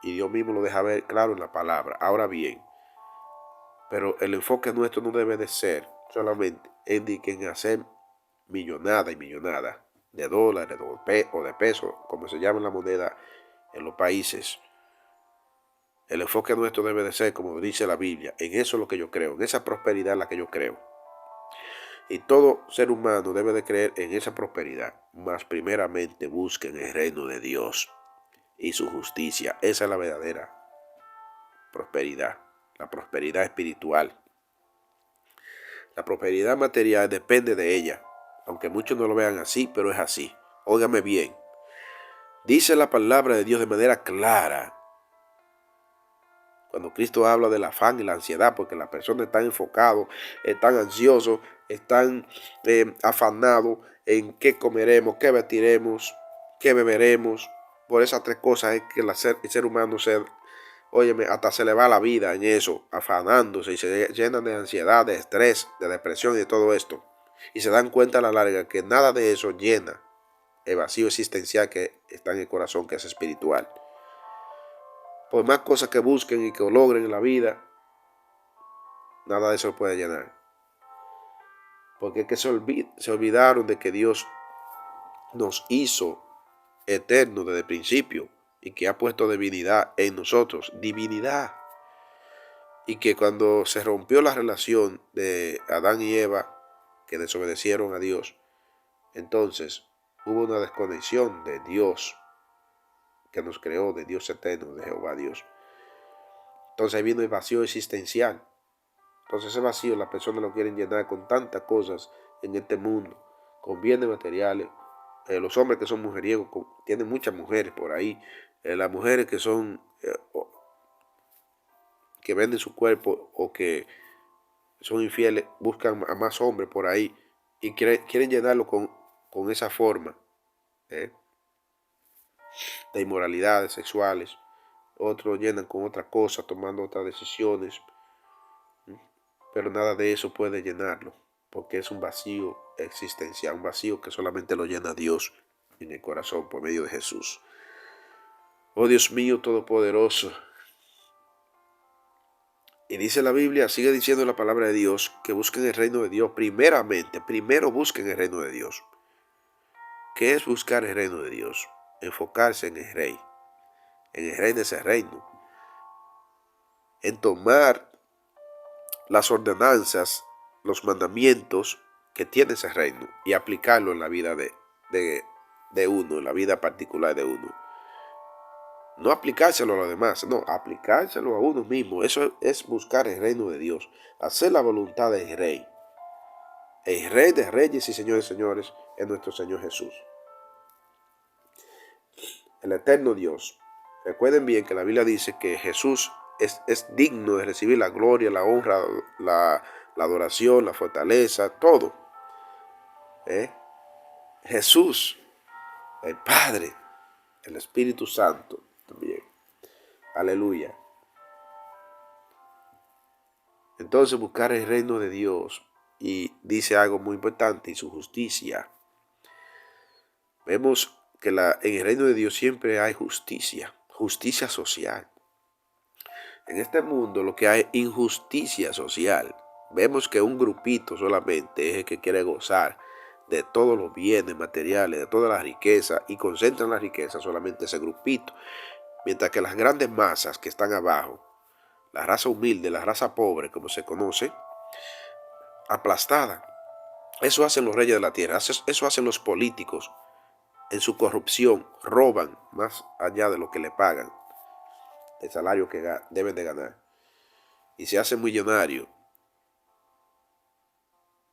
Y Dios mismo lo deja ver claro en la palabra. Ahora bien, pero el enfoque nuestro no debe de ser solamente en hacer millonada y millonada de dólares o de pesos, como se llama la moneda en los países. El enfoque nuestro debe de ser, como dice la Biblia, en eso es lo que yo creo, en esa prosperidad en la que yo creo. Y todo ser humano debe de creer en esa prosperidad, mas primeramente busquen el reino de Dios y su justicia. Esa es la verdadera prosperidad, la prosperidad espiritual. La prosperidad material depende de ella, aunque muchos no lo vean así, pero es así. Óigame bien, dice la palabra de Dios de manera clara, cuando Cristo habla del afán y la ansiedad, porque las personas están enfocados, están ansiosos, están afanados en qué comeremos, qué vestiremos, qué beberemos. Por esas tres cosas es que el ser humano óyeme, hasta se le va la vida en eso, afanándose y se llenan de ansiedad, de estrés, de depresión y de todo esto. Y se dan cuenta a la larga que nada de eso llena el vacío existencial que está en el corazón, que es espiritual. Por más cosas que busquen y que logren en la vida, nada de eso puede llenar. Porque es que se olvidaron de que Dios nos hizo eterno desde el principio y que ha puesto divinidad en nosotros. Divinidad. Y que cuando se rompió la relación de Adán y Eva, que desobedecieron a Dios, entonces hubo una desconexión de Dios que nos creó, de Dios eterno, de Jehová Dios. Entonces ahí vino el vacío existencial. Entonces ese vacío las personas lo quieren llenar con tantas cosas en este mundo, con bienes materiales. Los hombres que son mujeriegos tienen muchas mujeres por ahí. Las mujeres que son que venden su cuerpo o que son infieles buscan a más hombres por ahí y quieren llenarlo con esa forma de inmoralidades sexuales. Otros llenan con otra cosa, tomando otras decisiones. Pero nada de eso puede llenarlo, porque es un vacío existencial, un vacío que solamente lo llena Dios en el corazón por medio de Jesús. Oh Dios mío todopoderoso. Y dice la Biblia, sigue diciendo la palabra de Dios, que busquen el reino de Dios primeramente. Primero busquen el reino de Dios. ¿Qué es buscar el reino de Dios? Enfocarse en el rey de ese reino. En tomar las ordenanzas, los mandamientos que tiene ese reino y aplicarlo en la vida de uno, en la vida particular de uno. No aplicárselo a los demás, no, aplicárselo a uno mismo. Eso es buscar el reino de Dios, hacer la voluntad del Rey. El Rey de Reyes y Señores de Señores es nuestro Señor Jesús. El eterno Dios. Recuerden bien que la Biblia dice que Jesús es digno de recibir la gloria, la honra, la adoración, la fortaleza, todo. Jesús, el Padre, el Espíritu Santo también. Aleluya. Entonces buscar el reino de Dios, y dice algo muy importante, y su justicia. Vemos que en el reino de Dios siempre hay justicia, justicia social. En este mundo lo que hay es injusticia social. Vemos que un grupito solamente es el que quiere gozar de todos los bienes materiales, de toda la riqueza, y concentran la riqueza solamente ese grupito. Mientras que las grandes masas que están abajo, la raza humilde, la raza pobre, como se conoce, aplastada. Eso hacen los reyes de la tierra, eso hacen los políticos. En su corrupción roban más allá de lo que le pagan, el salario que deben de ganar, y se hacen millonarios,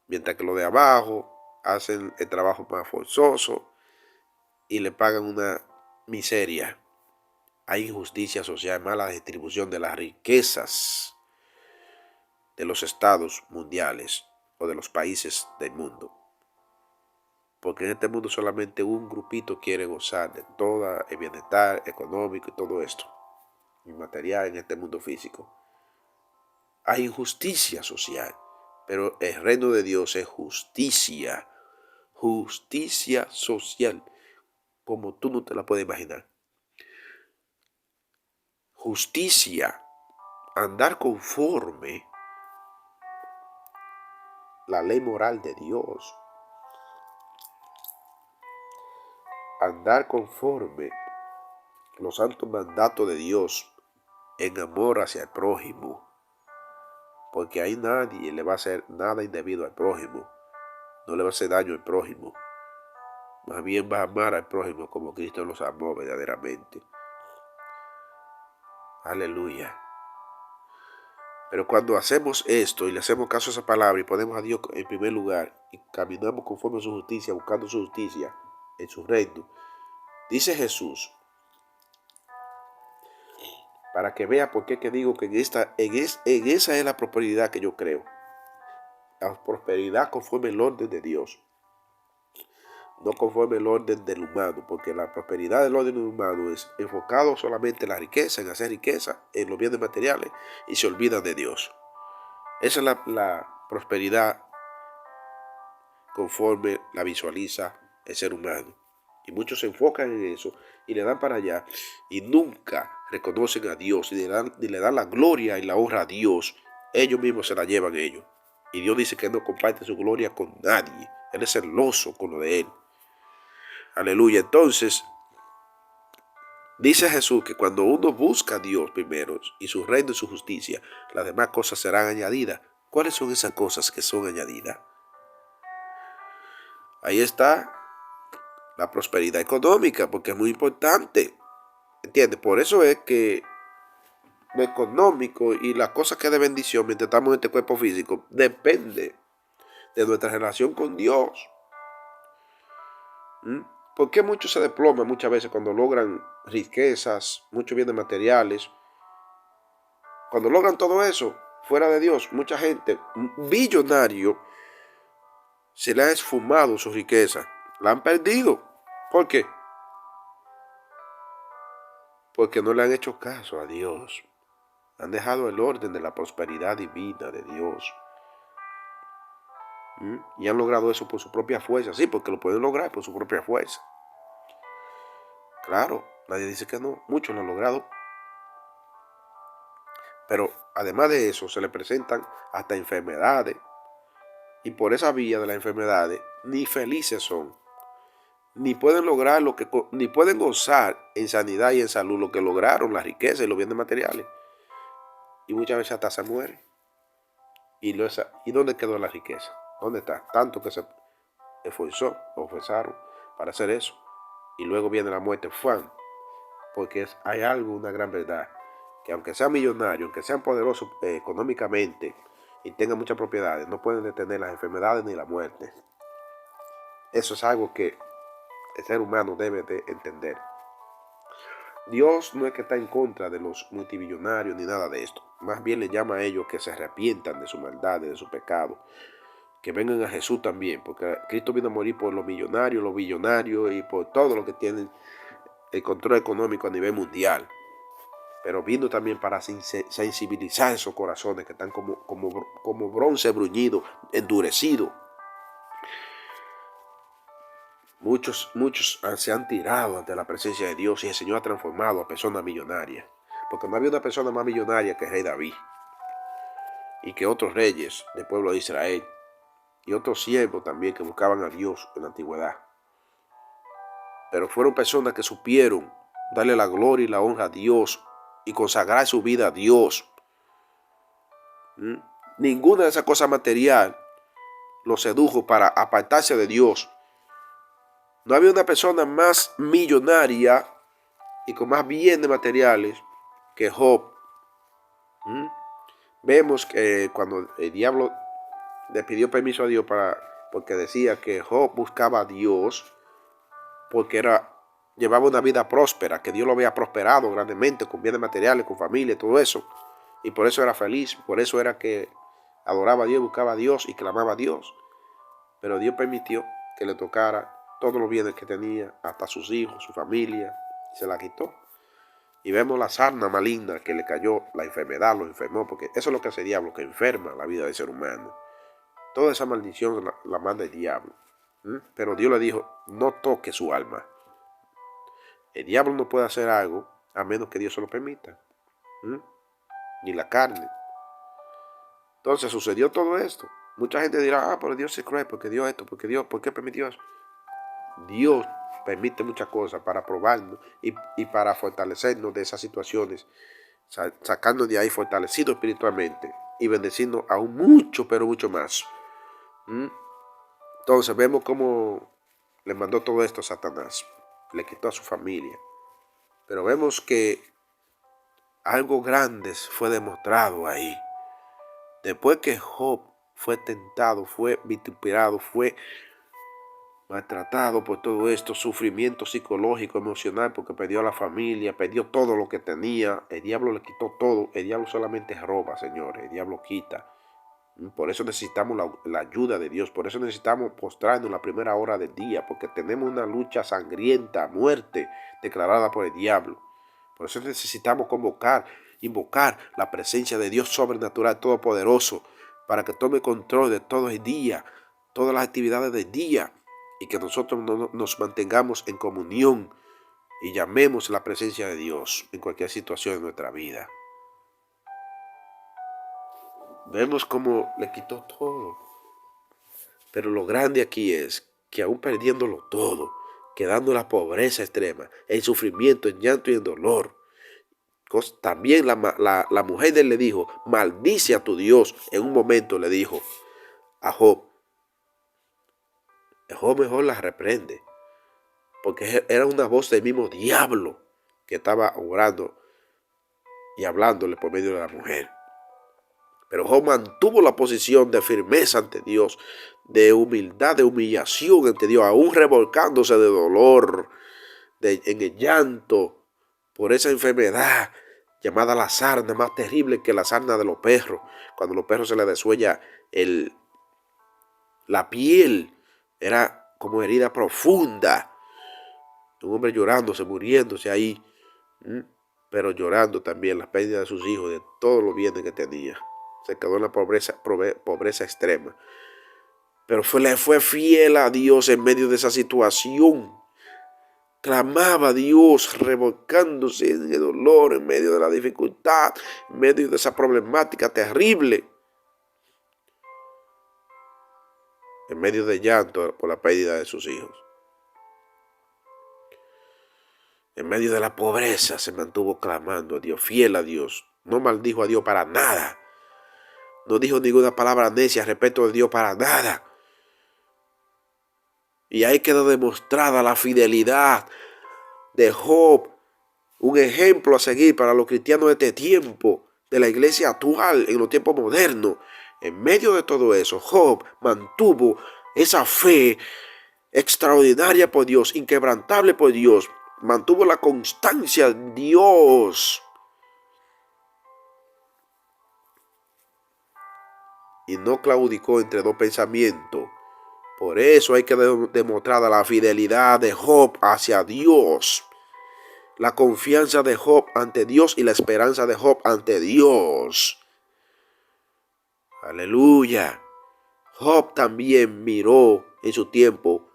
mientras que los de abajo hacen el trabajo más forzoso y le pagan una miseria. Hay injusticia social, mala distribución de las riquezas de los estados mundiales o de los países del mundo. Porque en este mundo solamente un grupito quiere gozar de todo el bienestar económico y todo esto, y material en este mundo físico. Hay injusticia social, pero el reino de Dios es justicia, justicia social. como tú no te la puedes imaginar. Justicia, andar conforme la ley moral de Dios, andar conforme los santos mandatos de Dios en amor hacia el prójimo, porque ahí nadie le va a hacer nada indebido al prójimo, no le va a hacer daño al prójimo, más bien va a amar al prójimo como Cristo los amó verdaderamente. Aleluya. Pero cuando hacemos esto y le hacemos caso a esa palabra y ponemos a Dios en primer lugar y caminamos conforme a su justicia, buscando su justicia en su reino, dice Jesús, para que vea por qué que digo que en esa es la prosperidad que yo creo. La prosperidad conforme el orden de Dios, no conforme el orden del humano, porque la prosperidad del orden humano es enfocado solamente en la riqueza, en hacer riqueza, en los bienes materiales, y se olvida de Dios. Esa es la prosperidad conforme la visualiza el ser humano. Y muchos se enfocan en eso y le dan para allá y nunca reconocen a Dios y le dan la gloria y la honra a Dios. Ellos mismos se la llevan ellos. Y Dios dice que no comparte su gloria con nadie. Él es celoso con lo de él. Aleluya. Entonces, dice Jesús que cuando uno busca a Dios primero y su reino y su justicia, las demás cosas serán añadidas. ¿Cuáles son esas cosas que son añadidas? Ahí está la prosperidad económica, porque es muy importante. ¿Entiendes? Por eso es que lo económico y las cosas que de bendición mientras estamos en este cuerpo físico depende de nuestra relación con Dios. ¿Por qué muchos se desploman muchas veces cuando logran riquezas, muchos bienes materiales? Cuando logran todo eso, fuera de Dios, mucha gente, billonario, se le ha esfumado su riqueza. La han perdido. ¿Por qué? Porque no le han hecho caso a Dios. Han dejado el orden de la prosperidad divina de Dios. Y han logrado eso por su propia fuerza. Sí, porque lo pueden lograr por su propia fuerza. Claro, nadie dice que no. Muchos lo han logrado. Pero además de eso, se le presentan hasta enfermedades. Y por esa vía de las enfermedades, ni felices son. Ni pueden lograr ni pueden gozar en sanidad y en salud lo que lograron, la riqueza y los bienes materiales. Y muchas veces hasta se mueren. ¿Y dónde quedó la riqueza? ¿Dónde está? Tanto que se esforzaron para hacer eso. Y luego viene la muerte, ¡fuan! Porque hay algo, una gran verdad, que aunque sean millonarios, aunque sean poderosos económicamente y tengan muchas propiedades, no pueden detener las enfermedades ni la muerte. Eso es algo que el ser humano debe de entender. Dios no es que está en contra de los multimillonarios ni nada de esto. Más bien le llama a ellos que se arrepientan de su maldad, de su pecado. Que vengan a Jesús también, porque Cristo vino a morir por los millonarios, los billonarios y por todo lo que tienen el control económico a nivel mundial. Pero vino también para sensibilizar esos corazones que están como bronce bruñido, endurecido. Muchos se han tirado ante la presencia de Dios y el Señor ha transformado a personas millonarias. Porque no había una persona más millonaria que el rey David y que otros reyes del pueblo de Israel y otros siervos también que buscaban a Dios en la antigüedad. Pero fueron personas que supieron darle la gloria y la honra a Dios y consagrar su vida a Dios. Ninguna de esas cosas material los sedujo para apartarse de Dios. No había una persona más millonaria y con más bienes materiales que Job. Vemos que cuando el diablo le pidió permiso a Dios porque decía que Job buscaba a Dios porque llevaba una vida próspera, que Dios lo había prosperado grandemente con bienes materiales, con familia, todo eso. Y por eso era feliz, por eso era que adoraba a Dios, buscaba a Dios y clamaba a Dios. Pero Dios permitió que le tocara todos los bienes que tenía, hasta sus hijos, su familia, y se la quitó. Y vemos la sarna maligna que le cayó, la enfermedad lo enfermó, porque eso es lo que hace el diablo, que enferma la vida del ser humano. Toda esa maldición la manda el diablo. Pero Dios le dijo, no toque su alma. El diablo no puede hacer algo a menos que Dios se lo permita. Ni la carne. Entonces sucedió todo esto. Mucha gente dirá, pero Dios es cruel, porque Dios esto, porque Dios, ¿por qué permitió eso? Dios permite muchas cosas para probarnos y para fortalecernos de esas situaciones, sacarnos de ahí fortalecidos espiritualmente y bendecirnos aún mucho, pero mucho más. Entonces vemos cómo le mandó todo esto a Satanás, le quitó a su familia. Pero vemos que algo grande fue demostrado ahí. Después que Job fue tentado, fue vituperado, fue maltratado por todo esto, sufrimiento psicológico, emocional, porque perdió a la familia, perdió todo lo que tenía, el diablo le quitó todo, el diablo solamente roba, señores, el diablo quita. Por eso necesitamos la ayuda de Dios, por eso necesitamos postrarnos en la primera hora del día, porque tenemos una lucha sangrienta, muerte, declarada por el diablo. Por eso necesitamos invocar la presencia de Dios sobrenatural, todopoderoso, para que tome control de todo el día, todas las actividades del día, y que nosotros nos mantengamos en comunión y llamemos la presencia de Dios en cualquier situación de nuestra vida. Vemos cómo le quitó todo. Pero lo grande aquí es que aún perdiéndolo todo, quedando en la pobreza extrema, en sufrimiento, en llanto y en dolor, también la mujer de él le dijo, maldice a tu Dios. En un momento le dijo a Job. Job mejor la reprende, porque era una voz del mismo diablo que estaba orando y hablándole por medio de la mujer. Pero Job mantuvo la posición de firmeza ante Dios, de humildad, de humillación ante Dios, aún revolcándose de dolor, en el llanto, por esa enfermedad llamada la sarna, más terrible que la sarna de los perros, cuando a los perros se les desuella la piel, era como herida profunda. Un hombre llorándose, muriéndose ahí, pero llorando también la pérdida de sus hijos, de todos los bienes que tenía. Se quedó en la pobreza extrema. Pero le fue fiel a Dios en medio de esa situación. Clamaba a Dios, revolcándose en el dolor, en medio de la dificultad, en medio de esa problemática terrible. En medio de llanto por la pérdida de sus hijos. En medio de la pobreza se mantuvo clamando a Dios, fiel a Dios. No maldijo a Dios para nada. No dijo ninguna palabra necia respecto de Dios para nada. Y ahí quedó demostrada la fidelidad de Job. Un ejemplo a seguir para los cristianos de este tiempo, de la iglesia actual, en los tiempos modernos. En medio de todo eso, Job mantuvo esa fe extraordinaria por Dios, inquebrantable por Dios. Mantuvo la constancia de Dios. Y no claudicó entre dos pensamientos. Por eso hay que demostrar la fidelidad de Job hacia Dios. La confianza de Job ante Dios y la esperanza de Job ante Dios. Aleluya. Job también miró en su tiempo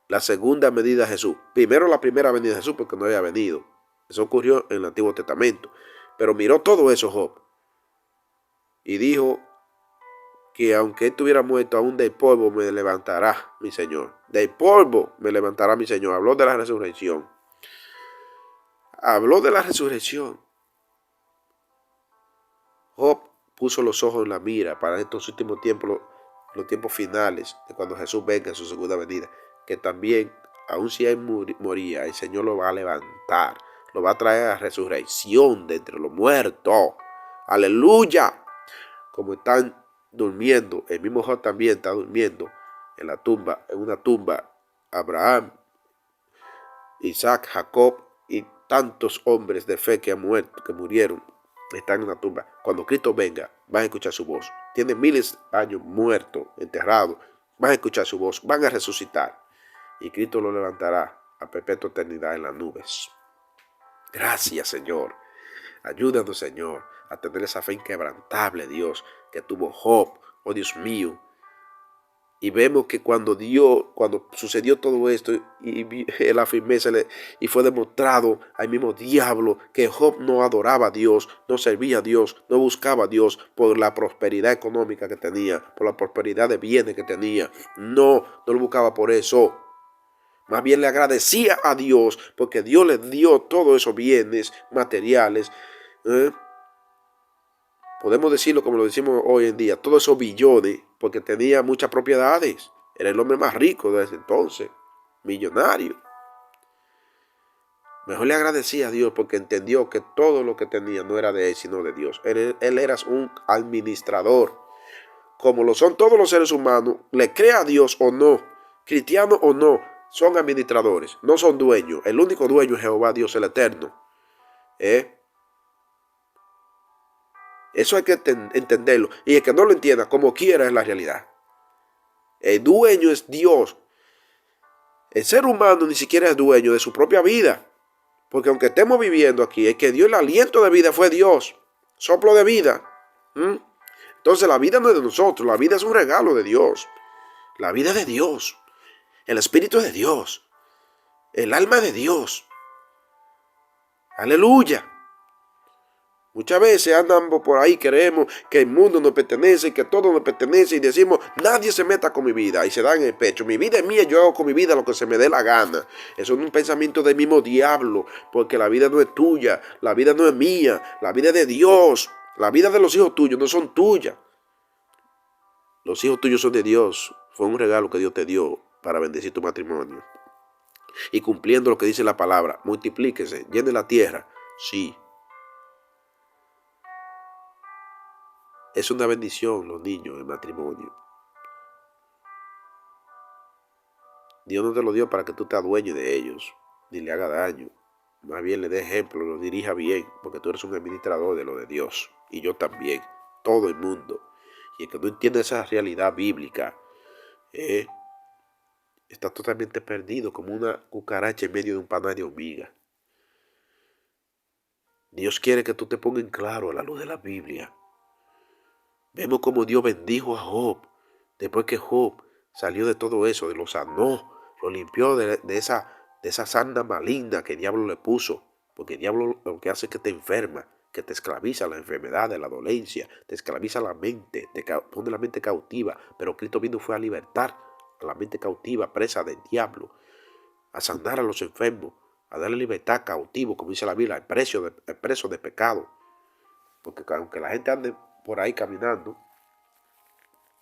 la segunda venida de Jesús. Primero la primera venida de Jesús porque no había venido. Eso ocurrió en el Antiguo Testamento. Pero miró todo eso Job. Y dijo que aunque estuviera muerto, aún del polvo me levantará mi Señor. Del polvo me levantará mi Señor. Habló de la resurrección. Habló de la resurrección. Job puso los ojos en la mira para estos últimos tiempos, los tiempos finales, de cuando Jesús venga en su segunda venida. Que también, aun si él moría, el Señor lo va a levantar. Lo va a traer a la resurrección de entre los muertos. Aleluya. Como están durmiendo, el mismo Job también está durmiendo en la tumba, en una tumba. Abraham, Isaac, Jacob y tantos hombres de fe que han muerto, que murieron, están en la tumba. Cuando Cristo venga, van a escuchar su voz. Tienen miles de años muertos, enterrados. Van a escuchar su voz, van a resucitar. Y Cristo lo levantará a perpetua eternidad en las nubes. Gracias, Señor. Ayúdanos, Señor, a tener esa fe inquebrantable, Dios, que tuvo Job, oh Dios mío, Y vemos que cuando sucedió todo esto y la firmeza y fue demostrado al mismo diablo que Job no adoraba a Dios, no servía a Dios, no buscaba a Dios por la prosperidad económica que tenía, por la prosperidad de bienes que tenía. No lo buscaba por eso. Más bien le agradecía a Dios porque Dios le dio todos esos bienes materiales. Podemos decirlo como lo decimos hoy en día, todos esos billones, porque tenía muchas propiedades. Era el hombre más rico de ese entonces, millonario. Mejor le agradecía a Dios porque entendió que todo lo que tenía no era de él, sino de Dios. Él era un administrador, como lo son todos los seres humanos, le crea a Dios o no, cristiano o no, son administradores, no son dueños. El único dueño es Jehová, Dios el Eterno. Eso hay que entenderlo. Y el que no lo entienda, como quiera, es la realidad. El dueño es Dios. El ser humano ni siquiera es dueño de su propia vida. Porque aunque estemos viviendo aquí, el que dio el aliento de vida fue Dios. Soplo de vida. Entonces la vida no es de nosotros. La vida es un regalo de Dios. La vida es de Dios. El espíritu es de Dios. El alma es de Dios. Aleluya. Muchas veces andamos por ahí, creemos que el mundo nos pertenece, que todo nos pertenece y decimos, nadie se meta con mi vida y se da en el pecho. Mi vida es mía, yo hago con mi vida lo que se me dé la gana. Eso es un pensamiento del mismo diablo, porque la vida no es tuya, la vida no es mía, la vida es de Dios. La vida de los hijos tuyos no son tuyas. Los hijos tuyos son de Dios. Fue un regalo que Dios te dio para bendecir tu matrimonio. Y cumpliendo lo que dice la palabra, multiplíquese, llene la tierra. Sí. Es una bendición los niños en matrimonio. Dios no te lo dio para que tú te adueñes de ellos, ni le haga daño. Más bien le dé ejemplo, los dirija bien, porque tú eres un administrador de lo de Dios. Y yo también, todo el mundo. Y el que no entiende esa realidad bíblica, está totalmente perdido, como una cucaracha en medio de un panal de hormiga. Dios quiere que tú te pongas en claro a la luz de la Biblia. Vemos como Dios bendijo a Job, después que Job salió de todo eso, lo sanó, lo limpió de esa sarna maligna que el diablo le puso, porque el diablo lo que hace es que te enferma, que te esclaviza la enfermedad, la dolencia, te esclaviza la mente, te pone la mente cautiva, pero Cristo vino fue a libertar a la mente cautiva, presa del diablo, a sanar a los enfermos, a darle libertad cautivo, como dice la Biblia, al preso de pecado, porque aunque la gente ande por ahí caminando,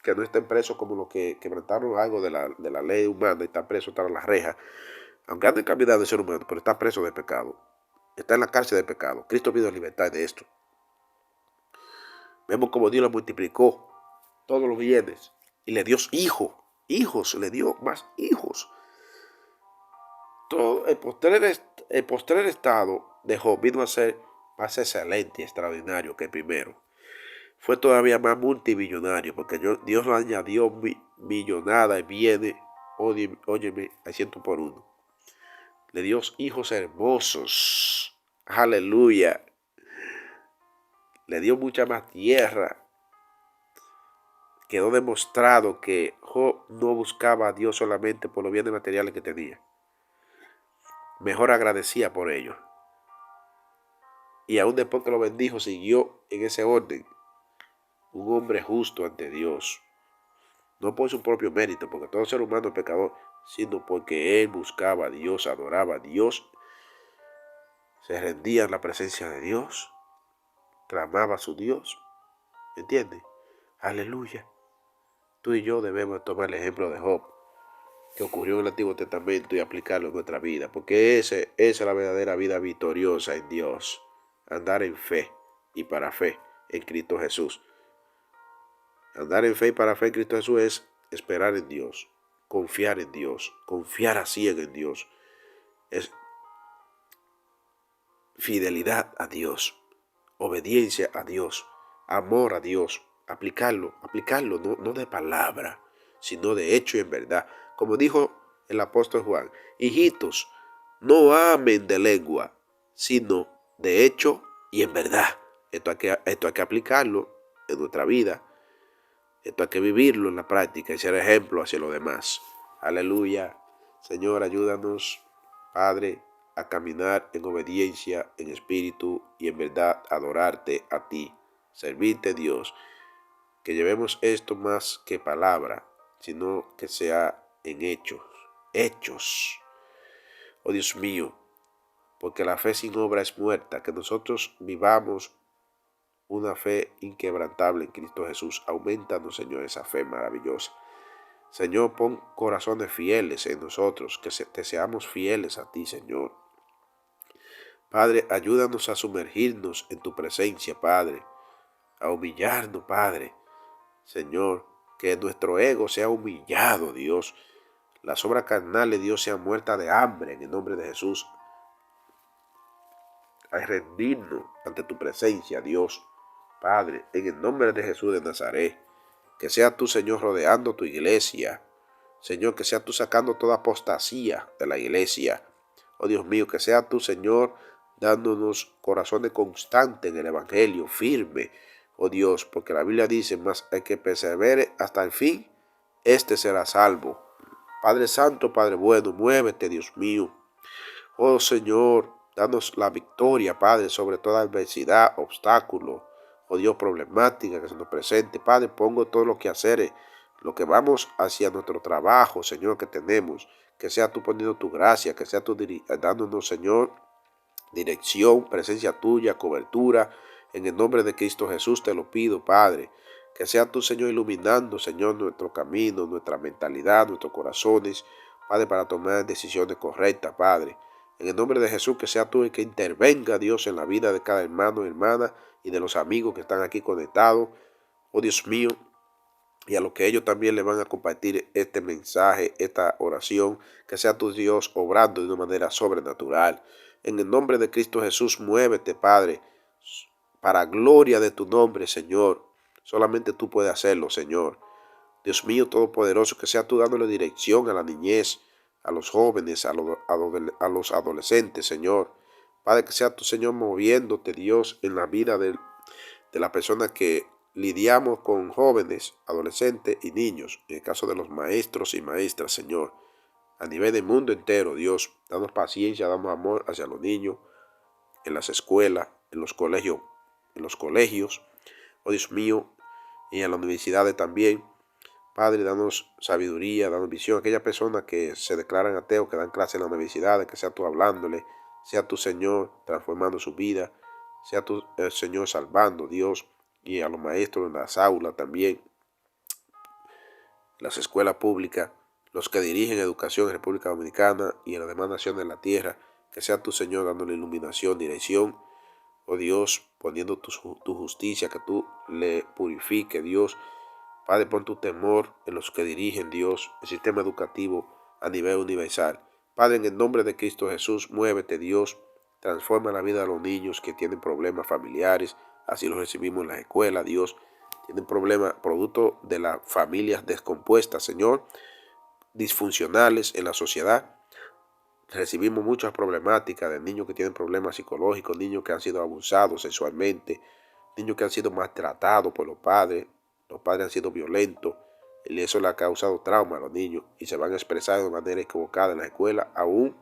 que no estén presos como los que quebrantaron algo de la ley humana y están presos, están en las rejas, aunque anden caminando de ser humano, pero está preso de pecado, está en la cárcel de pecado. Cristo vino a libertad de esto. Vemos como Dios le multiplicó todos los bienes y le dio hijos, le dio más hijos. Todo el postrer estado de Job vino a ser más excelente y extraordinario que el primero. Fue todavía más multimillonario, porque Dios le añadió millonada y bienes, óyeme, al 100 por 1. Le dio hijos hermosos, aleluya. Le dio mucha más tierra. Quedó demostrado que Job no buscaba a Dios solamente por los bienes materiales que tenía. Mejor agradecía por ello. Y aún después que lo bendijo, siguió en ese orden. Un hombre justo ante Dios. No por su propio mérito, porque todo ser humano es pecador, sino porque él buscaba a Dios, adoraba a Dios, se rendía en la presencia de Dios, clamaba a su Dios. ¿Entiendes? Aleluya. Tú y yo debemos tomar el ejemplo de Job, que ocurrió en el Antiguo Testamento, y aplicarlo en nuestra vida, porque esa es la verdadera vida victoriosa en Dios. Andar en fe y para fe en Cristo Jesús. Andar en fe y para fe en Cristo Jesús es esperar en Dios, confiar en Dios, confiar así en Dios. Es fidelidad a Dios, obediencia a Dios, amor a Dios, aplicarlo, no de palabra, sino de hecho y en verdad. Como dijo el apóstol Juan, hijitos, no amen de lengua, sino de hecho y en verdad. Esto hay que aplicarlo en nuestra vida. Esto hay que vivirlo en la práctica y ser ejemplo hacia los demás. Aleluya. Señor, ayúdanos, Padre, a caminar en obediencia, en espíritu y en verdad, adorarte a ti, servirte, Dios. Que llevemos esto más que palabra, sino que sea en hechos. Hechos. Oh Dios mío, porque la fe sin obra es muerta. Que nosotros vivamos una fe inquebrantable en Cristo Jesús. Aumentanos, Señor, esa fe maravillosa. Señor, pon corazones fieles en nosotros, que te seamos fieles a ti, Señor. Padre, ayúdanos a sumergirnos en tu presencia, Padre, a humillarnos, Padre. Señor, que nuestro ego sea humillado, Dios. Las obras carnales, Dios, sean muertas de hambre en el nombre de Jesús. A rendirnos ante tu presencia, Dios. Padre, en el nombre de Jesús de Nazaret. Que sea tú, Señor, rodeando tu iglesia. Señor, que sea tú sacando toda apostasía de la iglesia. Oh Dios mío, que sea tú, Señor, dándonos corazones constantes en el Evangelio, firme. Oh Dios, porque la Biblia dice, más el que persevere hasta el fin, este será salvo. Padre Santo, Padre bueno, muévete, Dios mío. Oh Señor, danos la victoria, Padre, sobre toda adversidad, obstáculo, oh Dios, problemática que se nos presente. Padre, pongo todo lo que hacer, lo que vamos hacia nuestro trabajo, Señor, que tenemos. Que sea tú poniendo tu gracia, que sea tú dándonos, Señor, dirección, presencia tuya, cobertura. En el nombre de Cristo Jesús te lo pido, Padre. Que sea tú, Señor, iluminando, Señor, nuestro camino, nuestra mentalidad, nuestros corazones, Padre, para tomar decisiones correctas, Padre. En el nombre de Jesús, que sea tú el que intervenga, Dios, en la vida de cada hermano, hermana y de los amigos que están aquí conectados. Oh Dios mío, y a los que ellos también le van a compartir este mensaje, esta oración, que sea tu Dios obrando de una manera sobrenatural. En el nombre de Cristo Jesús, muévete, Padre, para gloria de tu nombre, Señor. Solamente tú puedes hacerlo, Señor. Dios mío todopoderoso, que sea tú dándole dirección a la niñez, a los jóvenes, a los adolescentes, Señor. Padre, que sea tu, Señor, moviéndote, Dios, en la vida de la persona que lidiamos con jóvenes, adolescentes y niños, en el caso de los maestros y maestras, Señor, a nivel del mundo entero, Dios, danos paciencia, damos amor hacia los niños, en las escuelas, en los colegios, oh Dios mío, y en las universidades también. Padre, danos sabiduría, danos visión. Aquellas personas que se declaran ateos, que dan clases en la universidad, que sea tú hablándole, sea tu Señor transformando su vida, sea tu Señor salvando, Dios, y a los maestros en las aulas también, las escuelas públicas, los que dirigen educación en República Dominicana y en las demás naciones de la tierra, que sea tu Señor dándole iluminación, dirección, oh Dios, poniendo tu justicia, que tú le purifique, Dios. Padre, pon tu temor en los que dirigen, Dios, el sistema educativo a nivel universal. Padre, en el nombre de Cristo Jesús, muévete, Dios. Transforma la vida de los niños que tienen problemas familiares. Así los recibimos en la escuela, Dios. Tienen problemas producto de las familias descompuestas, Señor, disfuncionales en la sociedad. Recibimos muchas problemáticas de niños que tienen problemas psicológicos, niños que han sido abusados sexualmente, niños que han sido maltratados por los padres han sido violentos y eso le ha causado trauma a los niños y se van a expresar de manera equivocada en la escuela, aún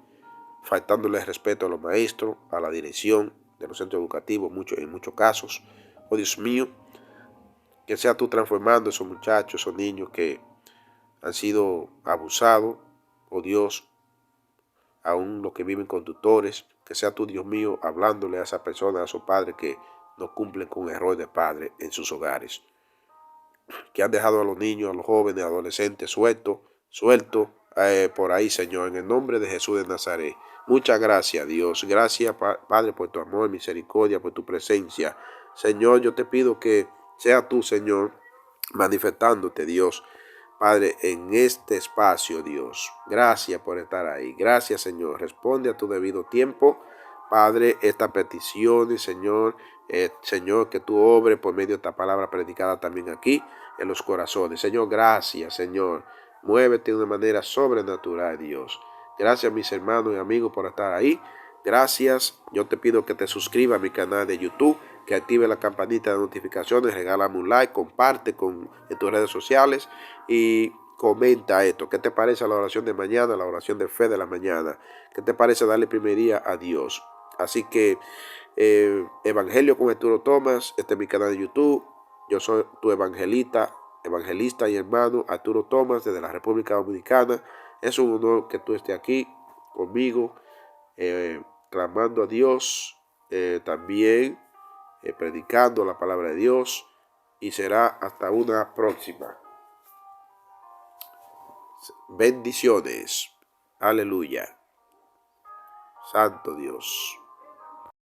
faltándole respeto a los maestros, a la dirección de los centros educativos en muchos casos. Oh Dios mío, que sea tú transformando a esos muchachos, esos niños que han sido abusados, oh Dios, aún los que viven con tutores, que sea tú, Dios mío, hablándole a esas personas, a esos padres que no cumplen con error de padre en sus hogares, que han dejado a los niños, a los jóvenes, adolescentes sueltos por ahí, Señor, en el nombre de Jesús de Nazaret. Muchas gracias, Dios. Gracias, Padre, por tu amor, misericordia, por tu presencia. Señor, yo te pido que sea tú, Señor, manifestándote, Dios, Padre, en este espacio, Dios. Gracias por estar ahí. Gracias, Señor. Responde a tu debido tiempo, Padre, esta petición, Señor, Señor, que tú obres por medio de esta palabra predicada también aquí en los corazones. Señor, gracias, Señor. Muévete de una manera sobrenatural, Dios. Gracias, mis hermanos y amigos, por estar ahí. Gracias. Yo te pido que te suscribas a mi canal de YouTube, que active la campanita de notificaciones, regálame un like, comparte en tus redes sociales y comenta esto. ¿Qué te parece la oración de mañana, la oración de fe de la mañana? ¿Qué te parece darle primería a Dios? Así que Evangelio con Arturo Thomas, este es mi canal de YouTube. Yo soy tu evangelista y hermano Arturo Thomas desde la República Dominicana. Es un honor que tú estés aquí conmigo, clamando a Dios, también predicando la palabra de Dios, y será hasta una próxima. Bendiciones. Aleluya. Santo Dios.